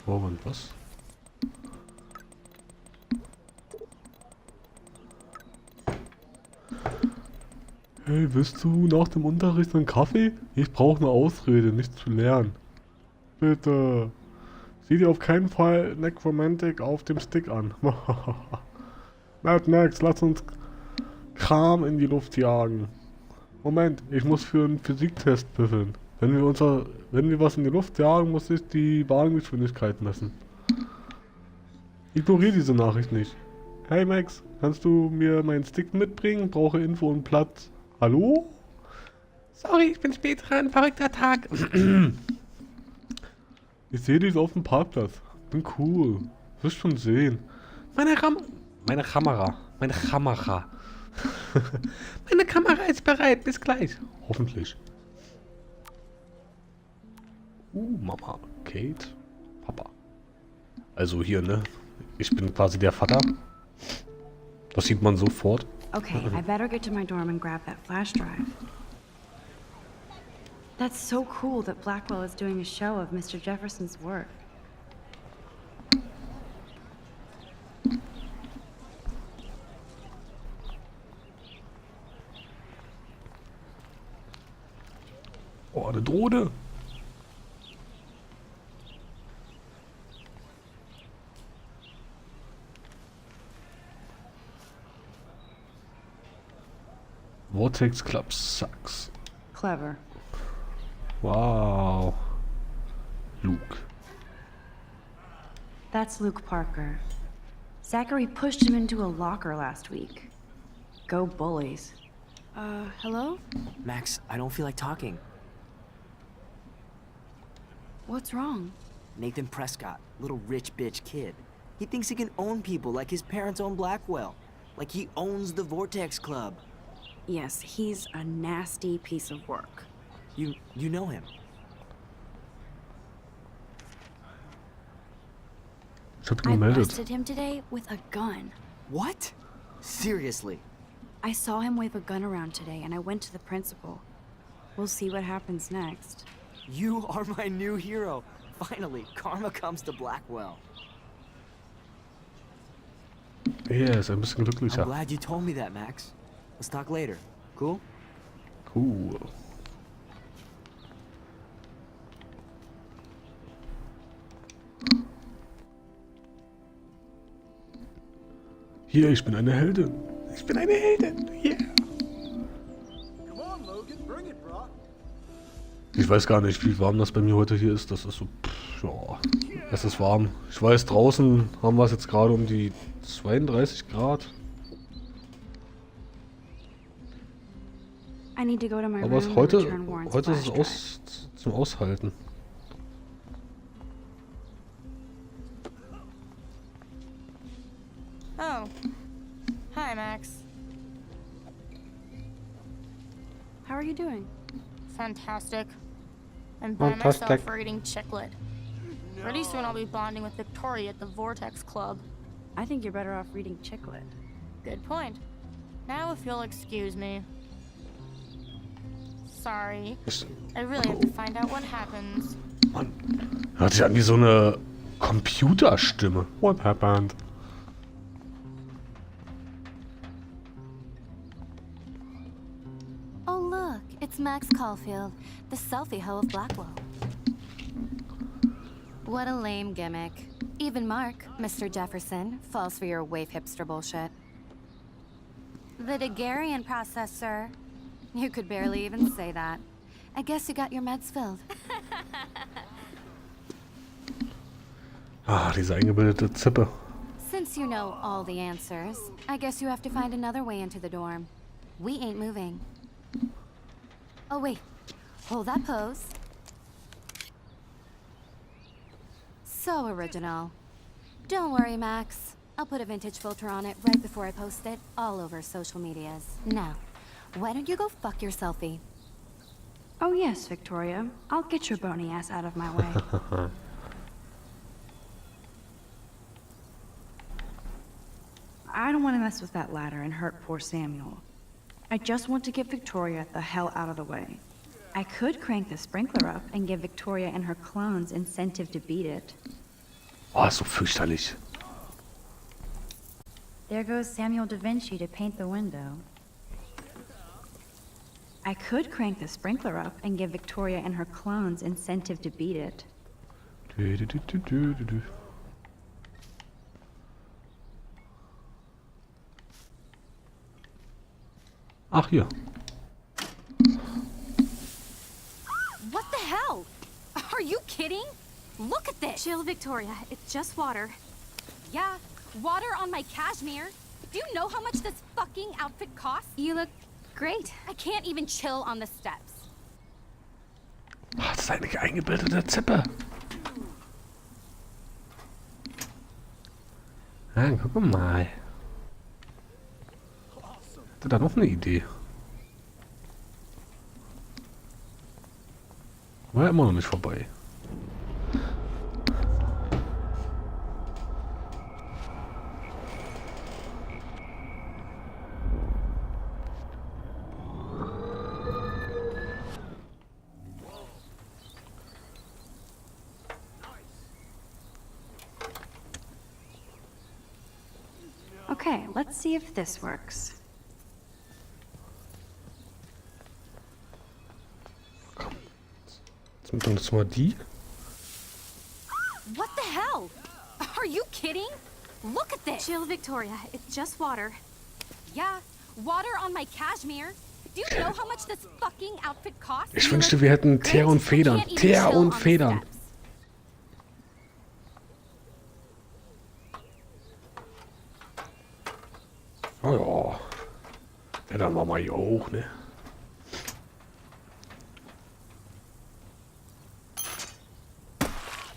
Speaker 1: Moment, was? Hey, willst du nach dem Unterricht einen Kaffee? Ich brauche eine Ausrede, nicht zu lernen. Bitte. Sieh dir auf keinen Fall Necromantic auf dem Stick an. Mad Max, lass uns Kram in die Luft jagen. Moment, ich muss für einen Physiktest büffeln. Wenn wir was in die Luft jagen, muss ich die Bahngeschwindigkeit messen. Ignoriere diese Nachricht nicht. Hey Max, kannst du mir meinen Stick mitbringen? Brauche Info und Platz. Hallo? Sorry, ich bin spät dran, verrückter Tag. Ich sehe dich auf dem Parkplatz. Bin cool. Wirst schon sehen. Meine Kamera. Meine Kamera ist bereit. Bis gleich. Hoffentlich. Mama. Kate. Papa. Also hier, ne? Ich bin quasi der Vater. Das sieht man sofort.
Speaker 2: Okay, I better get to my dorm and grab that flash drive. That's so cool that Blackwell is doing a show of Mr. Jefferson's work.
Speaker 1: Oh, eine Drohne. Vortex Club sucks.
Speaker 2: Clever.
Speaker 1: Wow. Luke.
Speaker 2: That's Luke Parker. Zachary pushed him into a locker last week. Go bullies.
Speaker 5: Hello?
Speaker 6: Max, I don't feel like talking.
Speaker 2: What's wrong?
Speaker 6: Nathan Prescott, little rich bitch kid. He thinks he can own people like his parents own Blackwell. Like he owns the Vortex Club.
Speaker 2: Yes, he's a nasty piece of work.
Speaker 6: You know him.
Speaker 1: Ich hab ihn
Speaker 2: I
Speaker 1: gemeldet.
Speaker 2: busted him today with a gun.
Speaker 6: What? Seriously?
Speaker 2: I saw him wave a gun around today and I went to the principal. We'll see what happens next.
Speaker 6: You are my new hero. Finally, karma comes to Blackwell.
Speaker 1: Er ist ein bisschen
Speaker 6: I'm
Speaker 1: glücklicher.
Speaker 6: glad you told me that, Max. Let's talk later. Cool?
Speaker 1: Cool. Hier, ich bin eine Heldin. Ich bin eine Heldin. Yeah. Ich weiß gar nicht, wie warm das bei mir heute hier ist. Das ist so, ja, es ist warm. Ich weiß, draußen haben wir es jetzt gerade um die 32 Grad.
Speaker 2: I need to go to my
Speaker 1: Aber
Speaker 2: room
Speaker 1: es,
Speaker 2: and
Speaker 1: heute
Speaker 2: return Warren's
Speaker 1: ist es
Speaker 2: flash drive.
Speaker 1: zum Aushalten.
Speaker 10: Oh. Hi, Max.
Speaker 2: How are you doing?
Speaker 10: Fantastic. I'm by myself reading Chicklet. Pretty soon I'll be bonding with Victoria at the Vortex Club.
Speaker 2: I think you're better off reading Chicklet.
Speaker 10: Good point. Now if you'll excuse me. Sorry. I really have to find out what happens.
Speaker 1: Mann, hört sich an wie so eine Computerstimme. What happened?
Speaker 4: Oh look, it's Max Caulfield, the selfie hoe of Blackwell. What a lame gimmick. Even Mark, Mr. Jefferson, falls for your wave hipster bullshit. The Daguerrean process, sir. You could barely even say that. I guess you got your meds filled.
Speaker 1: Ah, diese eingebildete Zippe.
Speaker 4: Since you know all the answers, I guess you have to find another way into the dorm. We ain't moving. Oh wait, hold that pose. So original. Don't worry, Max. I'll put a vintage filter on it right before I post it all over social medias. Now, why don't you go fuck your selfie?
Speaker 2: Oh yes, Victoria. I'll get your bony ass out of my way. I don't want to mess with that ladder and hurt poor Samuel. I just want to get Victoria the hell out of the way. I could crank the sprinkler up and give Victoria and her clones incentive to beat it.
Speaker 1: Oh, so fürchterlich.
Speaker 2: There goes Samuel da Vinci to paint the window. I could crank the sprinkler up and give Victoria and her clones incentive to beat it.
Speaker 1: Ach, hier.
Speaker 5: What the hell? Are you kidding? Look at this! Chill, Victoria. It's just water. Yeah, water on my cashmere. Do you know how much this fucking outfit costs? You look great. I can't even chill on the steps.
Speaker 1: Ah, das ist eine eingebildete Zippe. Ja, guck mal. Hat er da noch eine Idee? War ja immer noch nicht vorbei.
Speaker 2: Okay, let's see if this works.
Speaker 1: Komm. Jetzt machen wir jetzt mal die.
Speaker 5: What the hell? Are you kidding? Look at this.
Speaker 10: Chill, Victoria. It's just water.
Speaker 5: Yeah, water on my cashmere. Do you know how much this fucking outfit costs?
Speaker 1: Ich wünschte, wir hätten Teer und Federn. Teer und Federn. Oh ja. Ja, dann machen wir hier hoch, ne?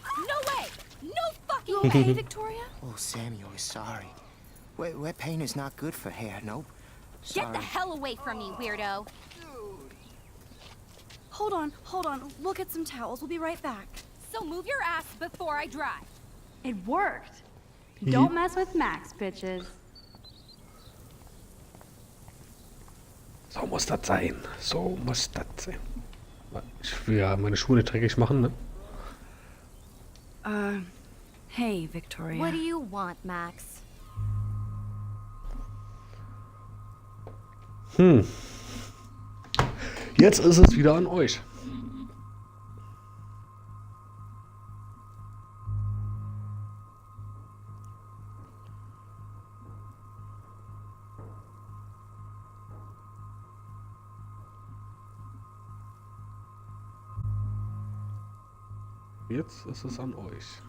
Speaker 5: No way! No fucking
Speaker 10: You okay, Victoria?
Speaker 3: Oh, Samuel is sorry. Wet paint is not good for hair, nope.
Speaker 5: Get the hell away from me, weirdo!
Speaker 10: Hold on. We'll get some towels. We'll be right back.
Speaker 5: So move your ass before I drive.
Speaker 2: It worked. Don't mess with Max, bitches.
Speaker 1: So muss das sein. So muss das sein. Ich will ja meine Schuhe nicht dreckig machen, ne?
Speaker 2: Hey, Victoria.
Speaker 4: What do you want, Max?
Speaker 1: Jetzt ist es wieder an euch. Jetzt ist es an euch.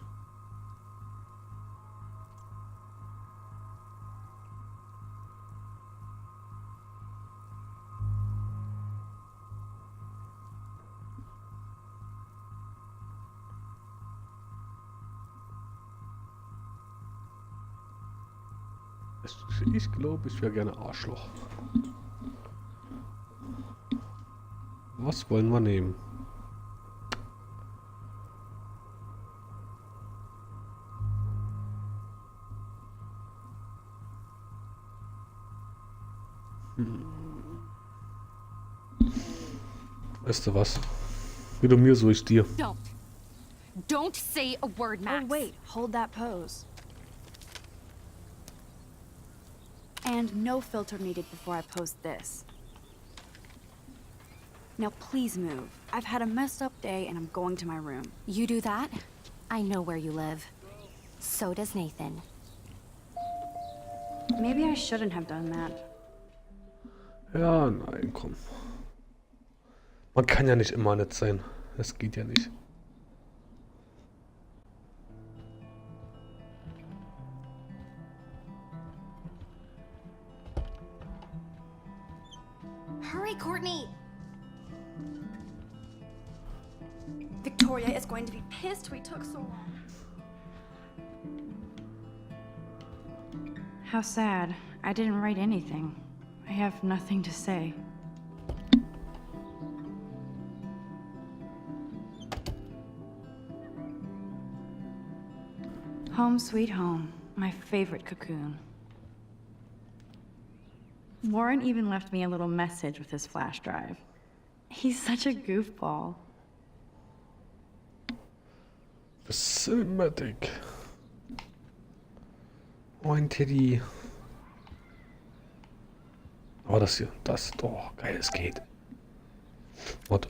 Speaker 1: Ich glaube, ich wäre gerne Arschloch. Was wollen wir nehmen? Weißt du was? Wie du mir, so ich dir.
Speaker 5: Don't say a word, Max.
Speaker 2: Oh, wait. Hold that pose. And no filter needed before I post this. Now please move. I've had a messed up day and I'm going to my room.
Speaker 4: You do that? I know where you live. So does Nathan.
Speaker 2: Maybe I shouldn't have done that.
Speaker 1: Ja, nein, komm. Man kann ja nicht immer nett sein. Das geht ja nicht.
Speaker 10: Hurry, Courtney. Victoria is going to be pissed we took so long.
Speaker 2: How sad. I didn't write anything. I have nothing to say. Home sweet home. My favorite cocoon. Warren even left me a little message with his flash drive. He's such a goofball.
Speaker 1: The Cinematic. Oh, ein Teddy. Aber das hier, das, oh, geil, es geht. Warte.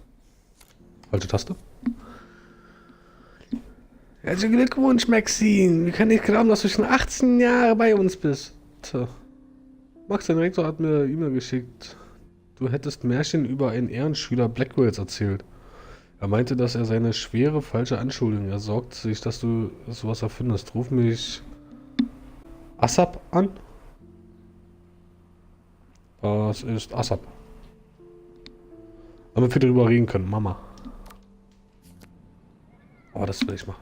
Speaker 1: Falsche Taste. Herzlichen Glückwunsch, Maxine. Wir können nicht glauben, dass du schon 18 Jahre bei uns bist. Max, dein Rektor hat mir eine E-Mail geschickt. Du hättest Märchen über einen Ehrenschüler Blackwells erzählt. Er meinte, dass er seine schwere, falsche Anschuldigung. Er sorgt sich, dass du sowas erfindest. Ruf mich ASAP an. Was ist ASAP? Damit wir darüber reden können, Mama. Oh, das will ich machen.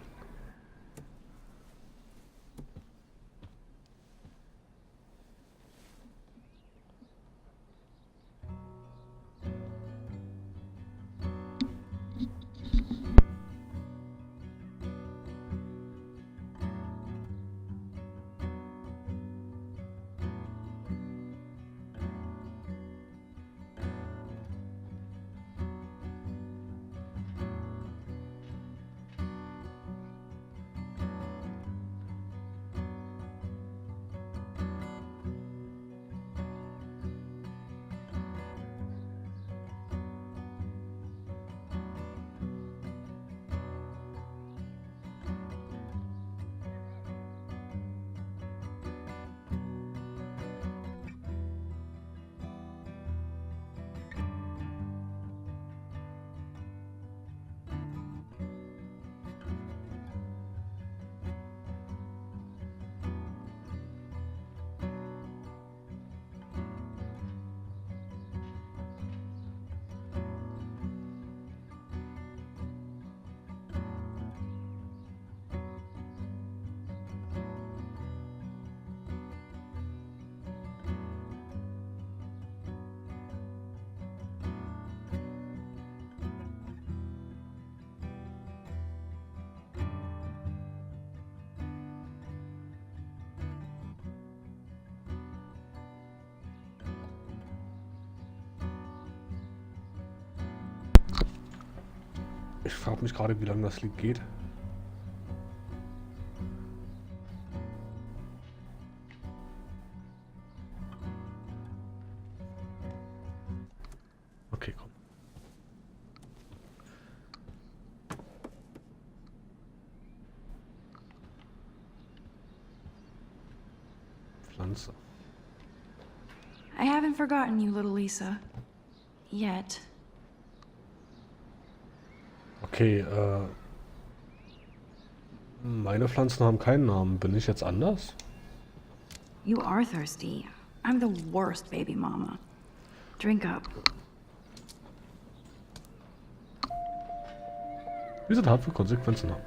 Speaker 1: Ich frage mich gerade, wie lange das Lied geht. Okay, komm. Pflanze.
Speaker 2: I haven't forgotten you, little Lisa. Yet.
Speaker 1: Okay, meine Pflanzen haben keinen Namen. Bin ich jetzt anders?
Speaker 2: You are thirsty. I'm the worst baby mama. Drink up.
Speaker 1: Diese Tat für Konsequenzen haben.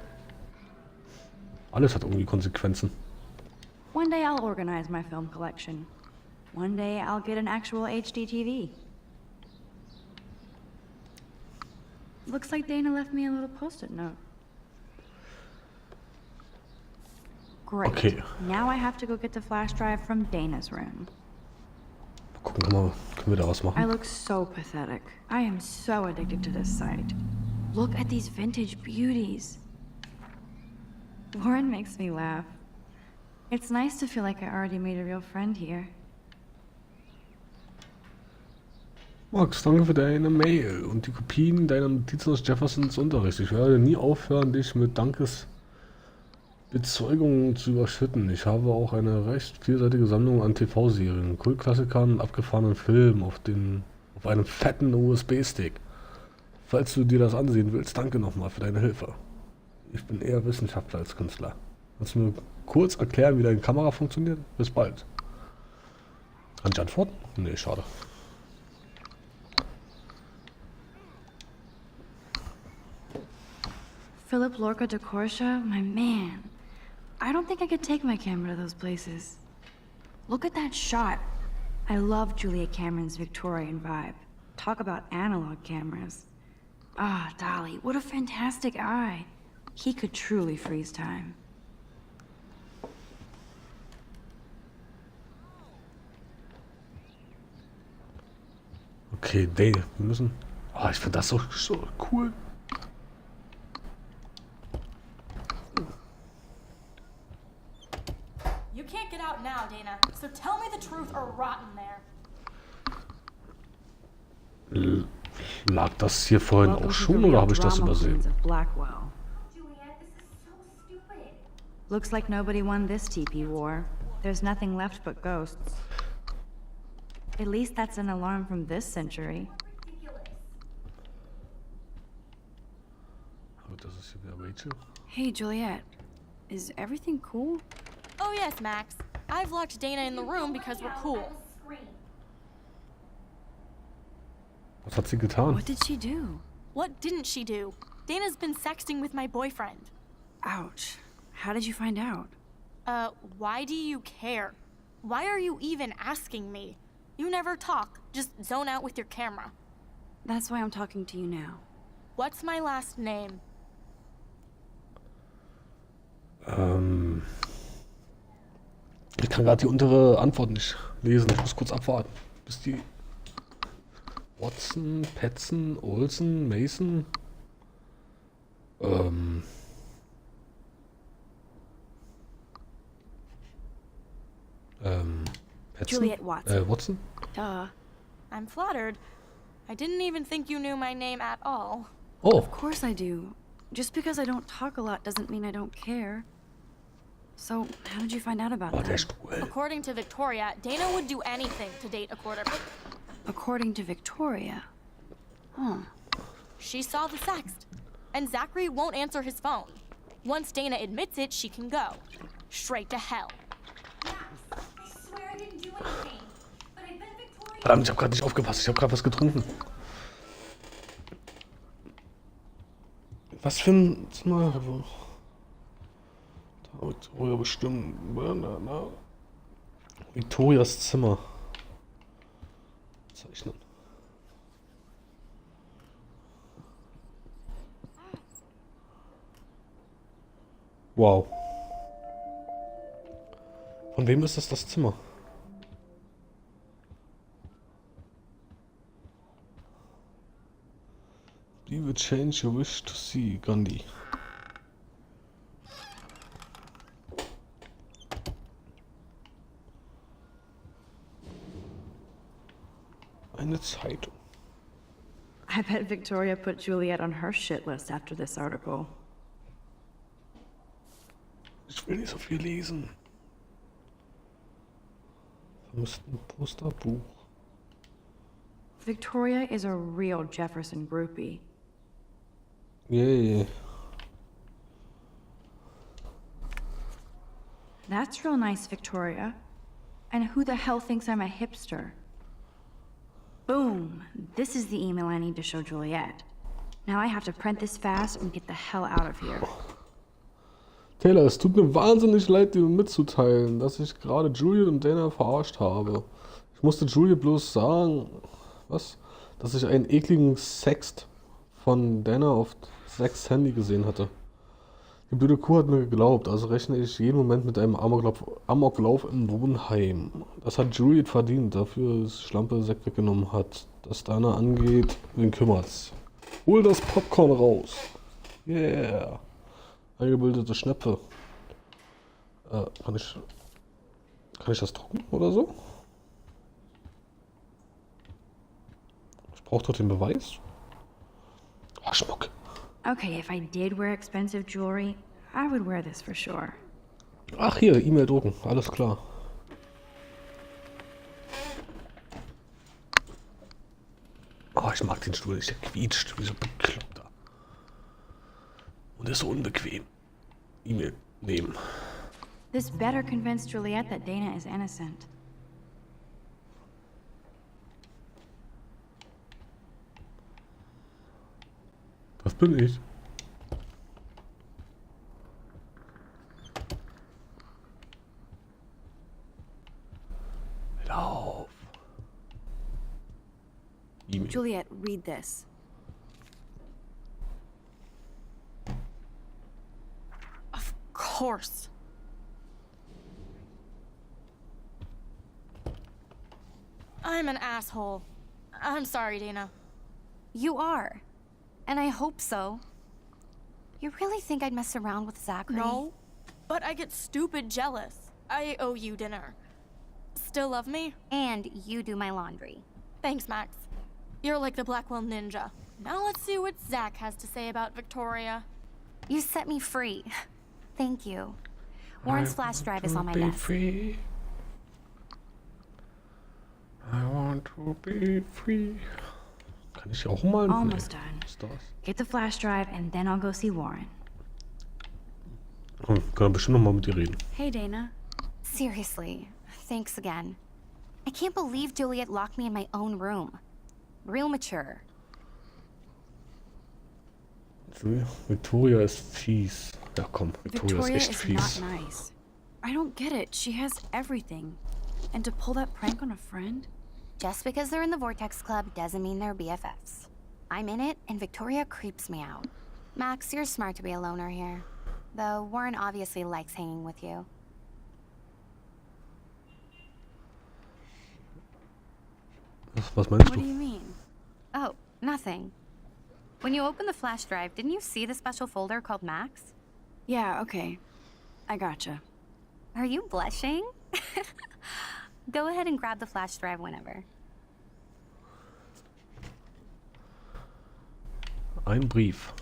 Speaker 1: Alles hat irgendwie Konsequenzen.
Speaker 2: One day I'll organize my film collection. One day I'll get an actual HD TV. Looks like Dana left me a little post-it note. Great.
Speaker 1: Okay.
Speaker 2: Now I have to go get the flash drive from Dana's room.
Speaker 1: Gucken wir mal, können wir da was
Speaker 2: I
Speaker 1: machen?
Speaker 2: look so pathetic. I am so addicted to this site. Look at these vintage beauties. Lauren makes me laugh. It's nice to feel like I already made a real friend here.
Speaker 1: Max, danke für deine Mail und die Kopien deiner Notizen aus Jeffersons Unterricht. Ich werde nie aufhören, dich mit Dankesbezeugungen zu überschütten. Ich habe auch eine recht vielseitige Sammlung an TV-Serien, Kultklassikern und abgefahrenen Filmen auf einem fetten USB-Stick. Falls du dir das ansehen willst, danke nochmal für deine Hilfe. Ich bin eher Wissenschaftler als Künstler. Kannst du mir kurz erklären, wie deine Kamera funktioniert? Bis bald. Kann ich antworten? Nee, schade.
Speaker 2: Philip Lorca de Corsia, my man. I don't think I could take my camera to those places. Look at that shot. I love Julia Cameron's Victorian vibe. Talk about analog cameras. Ah, Dolly, what a fantastic eye. He could truly freeze time.
Speaker 1: Okay, wir müssen... Ah, ich finde das so cool.
Speaker 10: You can't get out now, Dana. So tell me the truth or rot in there.
Speaker 1: Lag das hier vorhin auch schon oder habe ich das übersehen?
Speaker 2: Blackwell.
Speaker 5: Juliet, this is so stupid.
Speaker 2: Looks like nobody won this TP war. There's nothing left but ghosts. At least that's an alarm from this century.
Speaker 5: Ridiculous.
Speaker 1: Oh, das ist hier wieder Rachel.
Speaker 2: Hey, Juliet. Is everything cool?
Speaker 10: Oh yes, Max. I've locked Dana in the room because we're cool.
Speaker 1: Was hat sie getan?
Speaker 2: What did she do?
Speaker 10: What didn't she do? Dana's been sexting with my boyfriend.
Speaker 2: Ouch. How did you find out?
Speaker 10: Why do you care? Why are you even asking me? You never talk, just zone out with your camera.
Speaker 2: That's why I'm talking to you now.
Speaker 10: What's my last name?
Speaker 1: Ich kann gerade die untere Antwort nicht lesen. Ich muss kurz abwarten, bis die Watson, Petzen, Olsen, Mason. Petzen?
Speaker 2: Juliet Watson.
Speaker 1: Watson?
Speaker 2: Duh.
Speaker 10: I'm flattered. I didn't even think you knew my name at all.
Speaker 1: Oh,
Speaker 2: Of course I do. Just because I don't talk a lot doesn't mean I don't care. So, how did you find out about
Speaker 1: war der
Speaker 2: that?
Speaker 1: Stuhl.
Speaker 10: According to Victoria, Dana would do anything to date a quarterback.
Speaker 2: According to Victoria. Huh.
Speaker 10: She saw the sext. And Zachary won't answer his phone. Once Dana admits it, she can go. Straight to hell.
Speaker 5: Max, I swear I didn't do anything. But I bet Victoria...
Speaker 1: Verdammt, ich habe gerade nicht aufgepasst. Ich habe gerade was getrunken. Was für ein Zimmer? Da Victoria bestimmt. Na. Victorias Zimmer. Zeichnen. Wow. Von wem ist das Zimmer? Be the change you wish to see, Gandhi. Eine Zeitung.
Speaker 2: I bet Victoria put Juliet on her shit list after this article.
Speaker 1: Ich will nicht so viel lesen. Vermissten Posterbuch.
Speaker 2: Victoria is a real Jefferson groupie.
Speaker 1: Yay.
Speaker 2: That's real nice, Victoria. And who the hell thinks I'm a hipster? Boom! This is the email I need to show Juliet. Now I have to print this fast and get the hell out of here.
Speaker 1: Taylor, es tut mir wahnsinnig leid, dir mitzuteilen, dass ich gerade Juliet und Dana verarscht habe. Ich musste Juliet bloß sagen, dass ich einen ekligen Sext von Dana auf Zacks Handy gesehen hatte. Die blöde Kuh hat mir geglaubt, also rechne ich jeden Moment mit einem Amoklauf im Wohnheim. Das hat Juliet verdient, dafür dass Schlampe Zack weggenommen hat. Was Dana angeht, wen kümmert's? Hol das Popcorn raus! Yeah! Eingebildete Schnäpfe. Kann ich das drucken oder so? Ich brauche doch den Beweis. Oh, Schmuck.
Speaker 2: Okay, if I did wear expensive jewelry, I would wear this for sure.
Speaker 1: Ach hier, E-Mail drucken, alles klar. Oh, ich mag den Stuhl nicht, der quietscht, wie so bekloppter. Und ist so unbequem. E-Mail nehmen.
Speaker 2: This better convince Juliet that Dana is innocent.
Speaker 1: Das bin ich. Lauf. E-Mail.
Speaker 2: Juliet, read this.
Speaker 10: Of course. I'm an asshole. I'm sorry, Dana.
Speaker 4: You are. And I hope so. You really think I'd mess around with Zachary?
Speaker 10: No, but I get stupid jealous. I owe you dinner. Still love me?
Speaker 4: And you do my laundry.
Speaker 10: Thanks, Max. You're like the Blackwell Ninja. Now let's see what Zach has to say about Victoria.
Speaker 4: You set me free. Thank you. Warren's flash drive is on my desk.
Speaker 1: Free. I want to be free. Kann ich auch mal?
Speaker 2: Almost done. Get the flash drive and then I'll go see Warren.
Speaker 1: Kann bestimmt noch mal mit dir reden.
Speaker 2: Hey, Dana.
Speaker 4: Seriously, thanks again. I can't believe Juliet locked me in my own room. Real mature.
Speaker 1: Victoria ist fies. Ja komm, Victoria ist echt fies.
Speaker 2: Not nice. I don't get it. She has everything. And to pull that prank on a friend?
Speaker 4: Just because they're in the Vortex Club doesn't mean they're BFFs. I'm in it, and Victoria creeps me out. Max, you're smart to be a loner here. Though Warren obviously likes hanging with you.
Speaker 1: Was meinst
Speaker 2: What
Speaker 1: du?
Speaker 2: do you mean?
Speaker 4: Oh, nothing. When you opened the flash drive, didn't you see the special folder called Max?
Speaker 2: Yeah, okay. I gotcha.
Speaker 4: Are you blushing? Go ahead and grab the flash drive whenever.
Speaker 1: Ein Brief.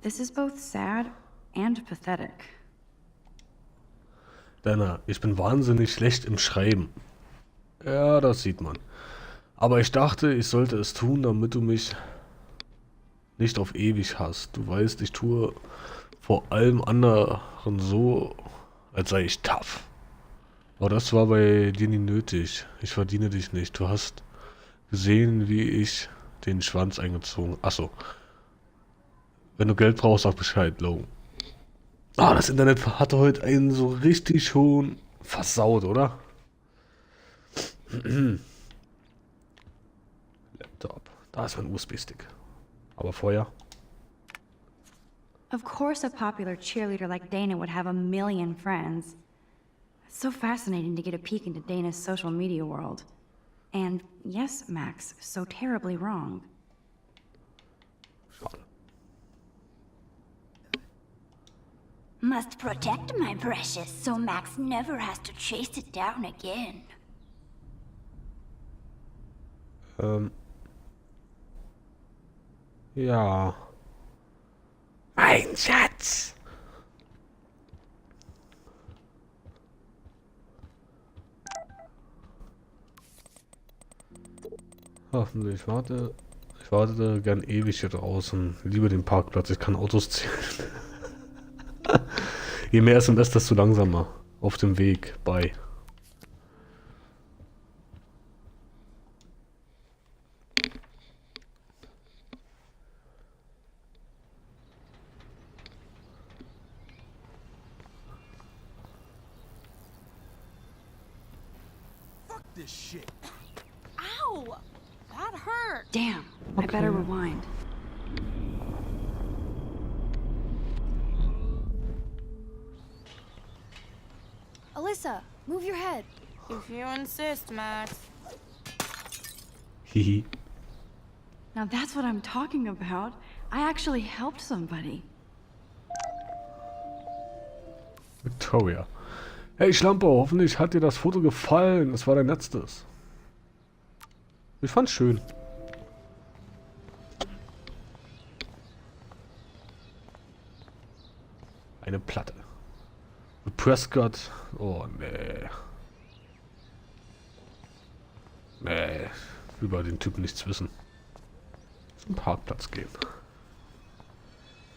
Speaker 2: This is both sad and pathetic.
Speaker 1: Dana, ich bin wahnsinnig schlecht im Schreiben. Ja, das sieht man. Aber ich dachte, ich sollte es tun, damit du mich nicht auf ewig hast. Du weißt, ich tue vor allem anderen so, als sei ich tough. Aber das war bei dir nie nötig. Ich verdiene dich nicht. Du hast gesehen, wie ich den Schwanz eingezogen. Achso. Wenn du Geld brauchst, sag Bescheid, Logan. Ah, das Internet hatte heute einen so richtig schon versaut, oder? Laptop. Da ist ein USB-Stick. Aber vorher.
Speaker 2: Of course a popular cheerleader like Dana would have a million friends. It's so fascinating to get a peek into Dana's social media world. And yes, Max, so terribly wrong.
Speaker 11: Must protect my precious so Max never has to chase it down again.
Speaker 1: Ja. Mein Schatz! Hoffentlich, ich warte gern ewig hier draußen. Liebe den Parkplatz, ich kann Autos zählen. Je mehr SMS, desto langsamer. Auf dem Weg, bye.
Speaker 8: Fuck this shit.
Speaker 10: Ow! That hurt.
Speaker 2: Damn, I better rewind.
Speaker 5: Alyssa, move your head.
Speaker 10: If you insist, Max.
Speaker 1: Hihi.
Speaker 2: Now that's what I'm talking about. I actually helped somebody.
Speaker 1: Victoria. Hey Schlampe, hoffentlich hat dir das Foto gefallen. Es war dein letztes. Ich fand's schön. Eine Platte. Und Prescott. Oh nee. Nee. Über den Typen nichts wissen. Zum Parkplatz gehen.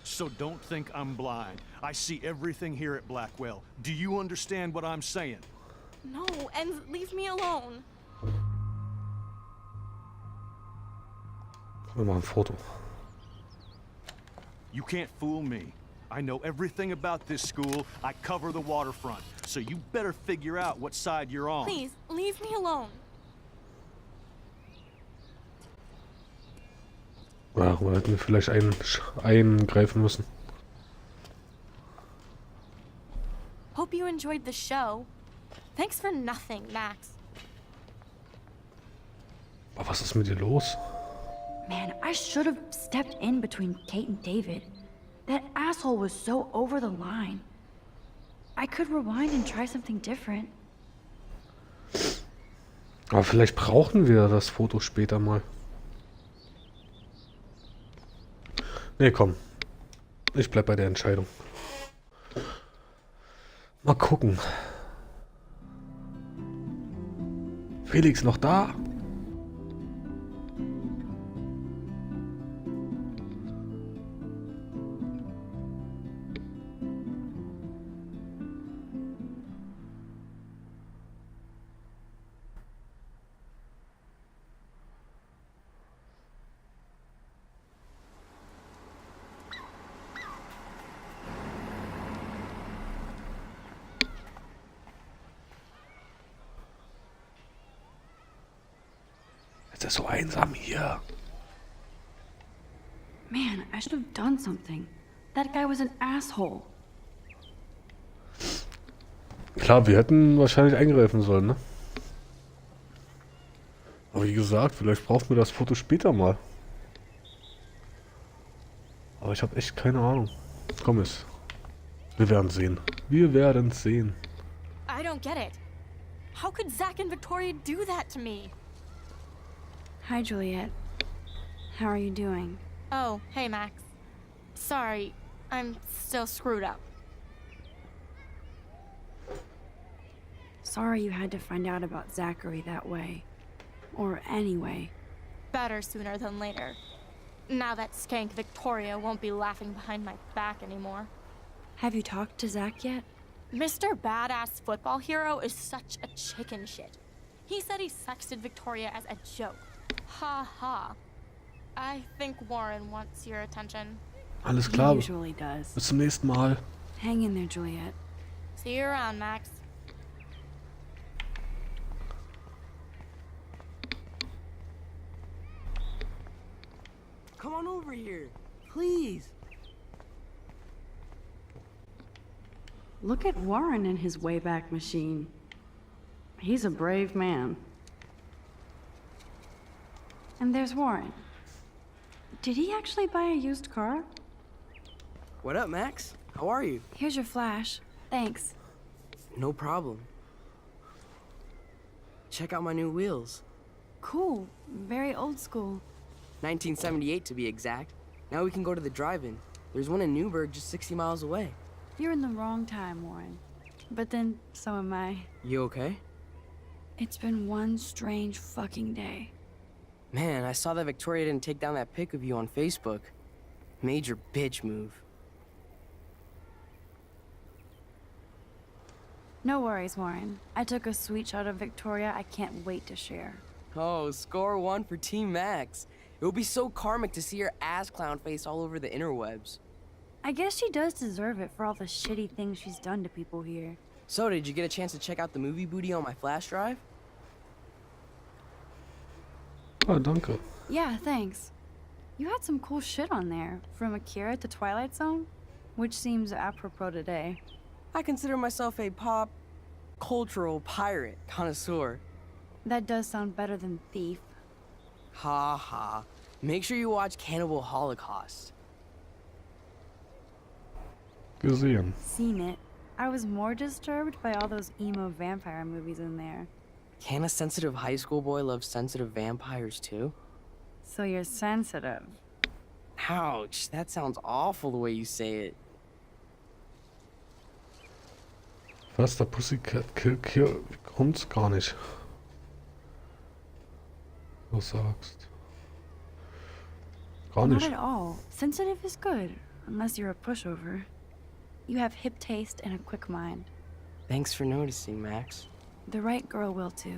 Speaker 8: So don't think I'm blind. I see everything here at Blackwell. Do you understand what I'm saying?
Speaker 10: No, and leave me alone.
Speaker 1: Wir machen ein Foto.
Speaker 8: You can't fool me. I know everything about this school. I cover the waterfront. So you better figure out what side you're on.
Speaker 10: Please, leave me alone.
Speaker 1: Ja, oder hätten wir vielleicht eingreifen müssen.
Speaker 10: Hope you enjoyed the show. Thanks for nothing, Max.
Speaker 1: Aber was ist mit dir los?
Speaker 2: Man, I should have stepped in between Kate and David. That asshole was so over the line. I could rewind and try something different.
Speaker 1: Aber vielleicht brauchen wir das Foto später mal. Nee, komm. Ich bleib bei der Entscheidung. Mal gucken. Felix noch da? Es ist so einsam hier.
Speaker 2: Man, I should have done something. That guy was an asshole.
Speaker 1: Klar, wir hätten wahrscheinlich eingreifen sollen, ne? Aber wie gesagt, vielleicht brauchen wir das Foto später mal. Aber ich habe echt keine Ahnung. Komm es. Wir werden sehen. Wir werden sehen.
Speaker 10: I don't get it. How could Zach and Victoria do that to me?
Speaker 2: Hi, Juliet. How are you doing?
Speaker 10: Oh, hey, Max. Sorry, I'm still screwed up.
Speaker 2: Sorry you had to find out about Zachary that way. Or anyway.
Speaker 10: Better sooner than later. Now that skank Victoria won't be laughing behind my back anymore.
Speaker 2: Have you talked to Zach yet?
Speaker 10: Mr. Badass Football Hero is such a chicken shit. He said he sexted Victoria as a joke. Ha ha. I think Warren wants your attention.
Speaker 1: Alles klar.
Speaker 2: He usually does.
Speaker 1: Bis zum nächsten Mal.
Speaker 2: Hang in there, Juliet.
Speaker 10: See you around, Max.
Speaker 6: Come on over here, please.
Speaker 2: Look at Warren and his Wayback Machine. He's a brave man. And there's Warren. Did he actually buy a used car?
Speaker 6: What up, Max? How are you?
Speaker 2: Here's your flash. Thanks.
Speaker 6: No problem. Check out my new wheels.
Speaker 2: Cool. Very old school.
Speaker 6: 1978 to be exact. Now we can go to the drive-in. There's one in Newburgh just 60 miles away.
Speaker 2: You're in the wrong time, Warren. But then, so am I.
Speaker 6: You okay?
Speaker 2: It's been one strange fucking day.
Speaker 6: Man, I saw that Victoria didn't take down that pic of you on Facebook. Major bitch move.
Speaker 2: No worries, Warren. I took a sweet shot of Victoria I can't wait to share.
Speaker 6: Oh, score 1 for Team Max. It would be so karmic to see her ass clown face all over the interwebs.
Speaker 2: I guess she does deserve it for all the shitty things she's done to people here.
Speaker 6: So, did you get a chance to check out the movie booty on my flash drive?
Speaker 1: Ah, danke.
Speaker 2: Yeah, thanks. You had some cool shit on there, from Akira to Twilight Zone, which seems apropos today.
Speaker 6: I consider myself a pop cultural pirate connoisseur.
Speaker 2: That does sound better than thief.
Speaker 6: Ha ha. Make sure you watch Cannibal Holocaust.
Speaker 1: Gesehen.
Speaker 2: Seen it. I was more disturbed by all those emo vampire movies in there.
Speaker 6: Can a sensitive high school boy love sensitive vampires too?
Speaker 2: So you're sensitive.
Speaker 6: Ouch, that sounds awful the way you say it.
Speaker 1: Was, der Pussycat Kill kommt's gar nicht. Du sagst. Gar
Speaker 2: Not
Speaker 1: nicht.
Speaker 2: at all. Sensitive is good, unless you're a pushover. You have hip taste and a quick mind.
Speaker 6: Thanks for noticing, Max.
Speaker 2: The right girl will too.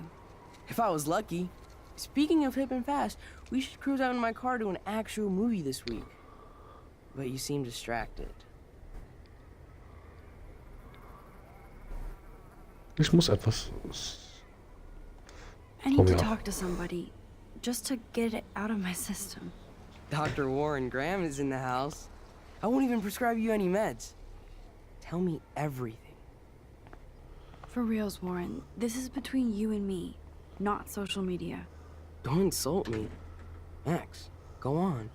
Speaker 6: If I was lucky. Speaking of hip and fast, we should cruise out in my car to an actual movie this week. But you seem distracted.
Speaker 1: Ich muss etwas.
Speaker 2: I need
Speaker 1: Komm
Speaker 2: to
Speaker 1: ja.
Speaker 2: talk to somebody, just to get it out of my system.
Speaker 6: Dr. Warren Graham is in the house. I won't even prescribe you any meds. Tell me everything.
Speaker 2: For reals, Warren, this is between you and me, not social media.
Speaker 6: Don't insult me. Max, go on.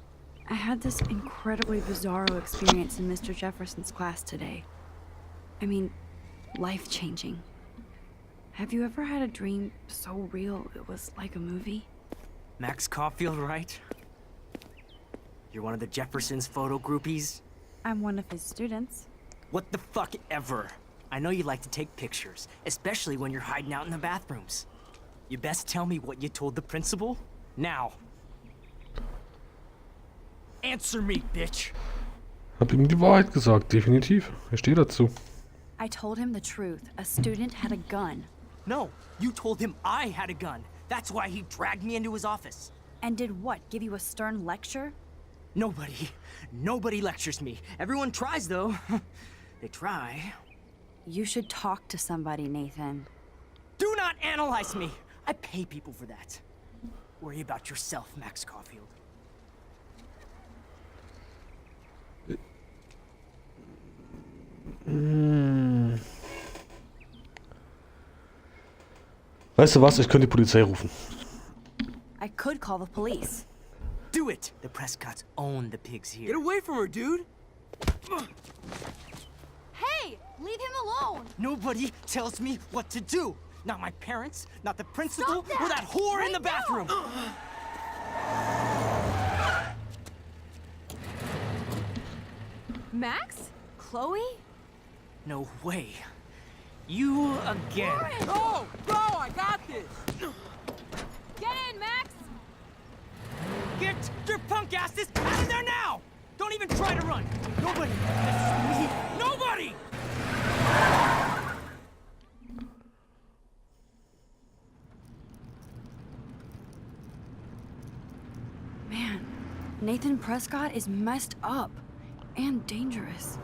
Speaker 2: I had this incredibly bizarro experience in Mr. Jefferson's class today. I mean, life-changing. Have you ever had a dream so real it was like a movie?
Speaker 6: Max Caulfield, right? You're one of the Jefferson's photo groupies?
Speaker 2: I'm one of his students.
Speaker 6: What the fuck ever. I know you like to take pictures, especially when you're hiding out in the bathrooms. You best tell me what you told the principal, now. Answer me, bitch.
Speaker 1: Hab ihm die Wahrheit gesagt, definitiv. Ich stehe dazu.
Speaker 2: I told him the truth. A student had a gun.
Speaker 6: No, you told him I had a gun. That's why he dragged me into his office.
Speaker 2: And did what, give you a stern lecture?
Speaker 6: Nobody lectures me. Everyone tries, though. They try.
Speaker 2: You should talk to somebody, Nathan.
Speaker 6: Do not analyze me! I pay people for that. Worry about yourself, Max Caulfield.
Speaker 1: Weißt du was? Ich könnte die Polizei rufen.
Speaker 2: I could call the police.
Speaker 6: Do it! The Prescotts own the pigs here. Get away from her, dude!
Speaker 5: Hey, leave him alone.
Speaker 6: Nobody tells me what to do. Not my parents, not the principal,
Speaker 5: Stop that!
Speaker 6: or that whore
Speaker 5: Right
Speaker 6: in the bathroom.
Speaker 5: Max? Chloe?
Speaker 6: No way. You again.
Speaker 5: Warren!
Speaker 6: Bro, I got this.
Speaker 5: Get in, Max!
Speaker 6: Get your punk asses out of there now! Don't even try to run. Nobody. Nobody.
Speaker 2: Man, Nathan Prescott is messed up and dangerous.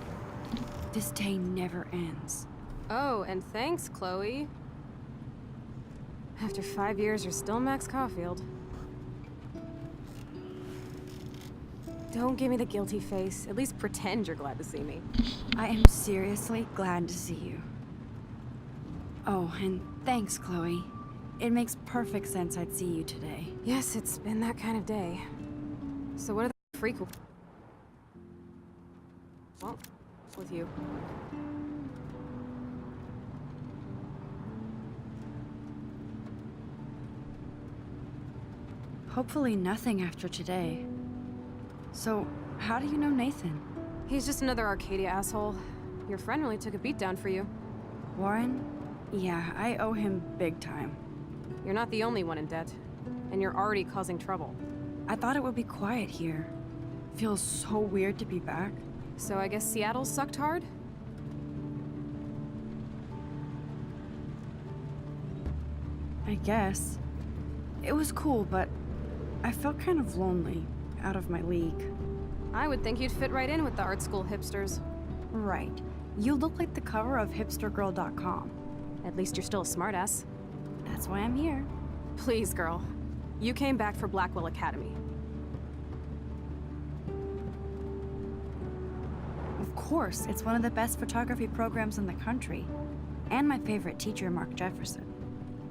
Speaker 2: This day never ends.
Speaker 12: Oh, and thanks, Chloe. After 5 years, you're still Max Caulfield. Don't give me the guilty face. At least pretend you're glad to see me.
Speaker 2: I am seriously glad to see you. Oh, and thanks, Chloe. It makes perfect sense I'd see you today.
Speaker 12: Yes, it's been that kind of day. So what are the freak... Well, with you.
Speaker 2: Hopefully nothing after today. So, how do you know Nathan?
Speaker 12: He's just another Arcadia asshole. Your friend really took a beat down for you.
Speaker 2: Warren? Yeah, I owe him big time.
Speaker 12: You're not the only one in debt. And you're already causing trouble.
Speaker 2: I thought it would be quiet here. Feels so weird to be back.
Speaker 12: So I guess Seattle sucked hard?
Speaker 2: I guess. It was cool, but I felt kind of lonely, out of my league.
Speaker 12: I would think you'd fit right in with the art school hipsters.
Speaker 2: Right. You look like the cover of hipstergirl.com.
Speaker 12: At least you're still a smartass.
Speaker 2: That's why I'm here.
Speaker 12: Please, girl. You came back for Blackwell Academy.
Speaker 2: Of course, it's one of the best photography programs in the country. And my favorite teacher, Mark Jefferson.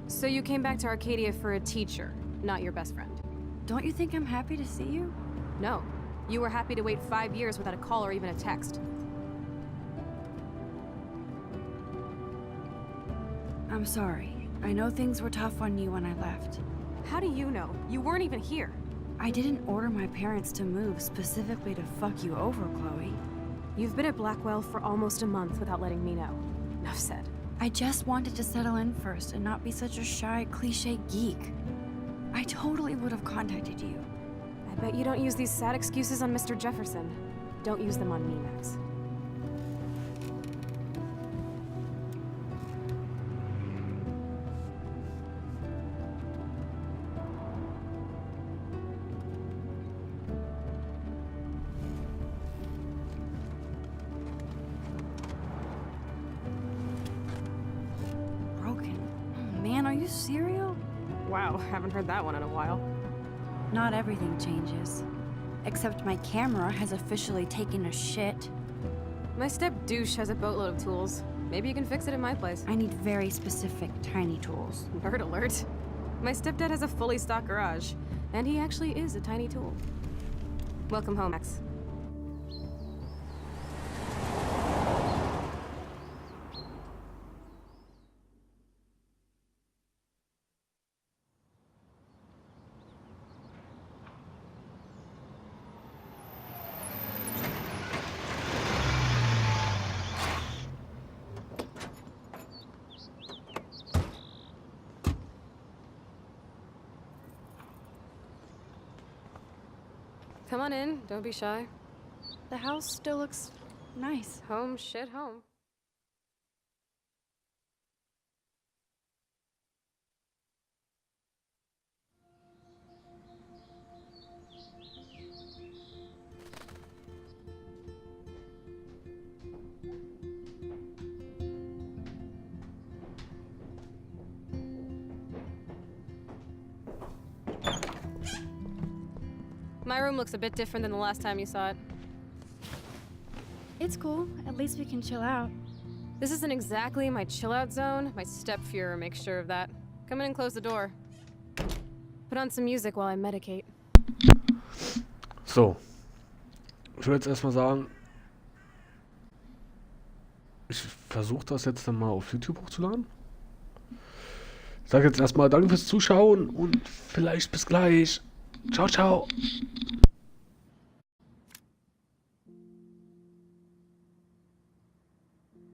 Speaker 12: So you came back to Arcadia for a teacher, not your best friend.
Speaker 2: Don't you think I'm happy to see you?
Speaker 12: No. You were happy to wait 5 years without a call or even a text.
Speaker 2: I'm sorry. I know things were tough on you when I left.
Speaker 12: How do you know? You weren't even here.
Speaker 2: I didn't order my parents to move specifically to fuck you over, Chloe.
Speaker 12: You've been at Blackwell for almost a month without letting me know. Enough said.
Speaker 2: I just wanted to settle in first and not be such a shy, cliche geek. I totally would have contacted you.
Speaker 12: I bet you don't use these sad excuses on Mr. Jefferson. Don't use them on me, Max.
Speaker 2: Man, are you serial?
Speaker 12: Wow, haven't heard that one in a while.
Speaker 2: Not everything changes. Except my camera has officially taken a shit.
Speaker 12: My step-douche has a boatload of tools. Maybe you can fix it at my place.
Speaker 2: I need very specific, tiny tools.
Speaker 12: Nerd alert. My stepdad has a fully stocked garage, and he actually is a tiny tool. Welcome home, Max. Come on in, don't be shy.
Speaker 2: The house still looks nice.
Speaker 12: Home, shit, home. My room looks a bit different than the last time you saw it.
Speaker 2: It's cool. At least we can chill out.
Speaker 12: This isn't exactly my chill-out zone. My stepfuhrer makes sure of that. Come in and close the door. Put on some music while I medicate.
Speaker 1: So. Ich würde jetzt erstmal sagen, ich versuche das jetzt dann mal auf YouTube hochzuladen. Ich sage jetzt erstmal danke fürs Zuschauen und vielleicht bis gleich. Ciao, ciao.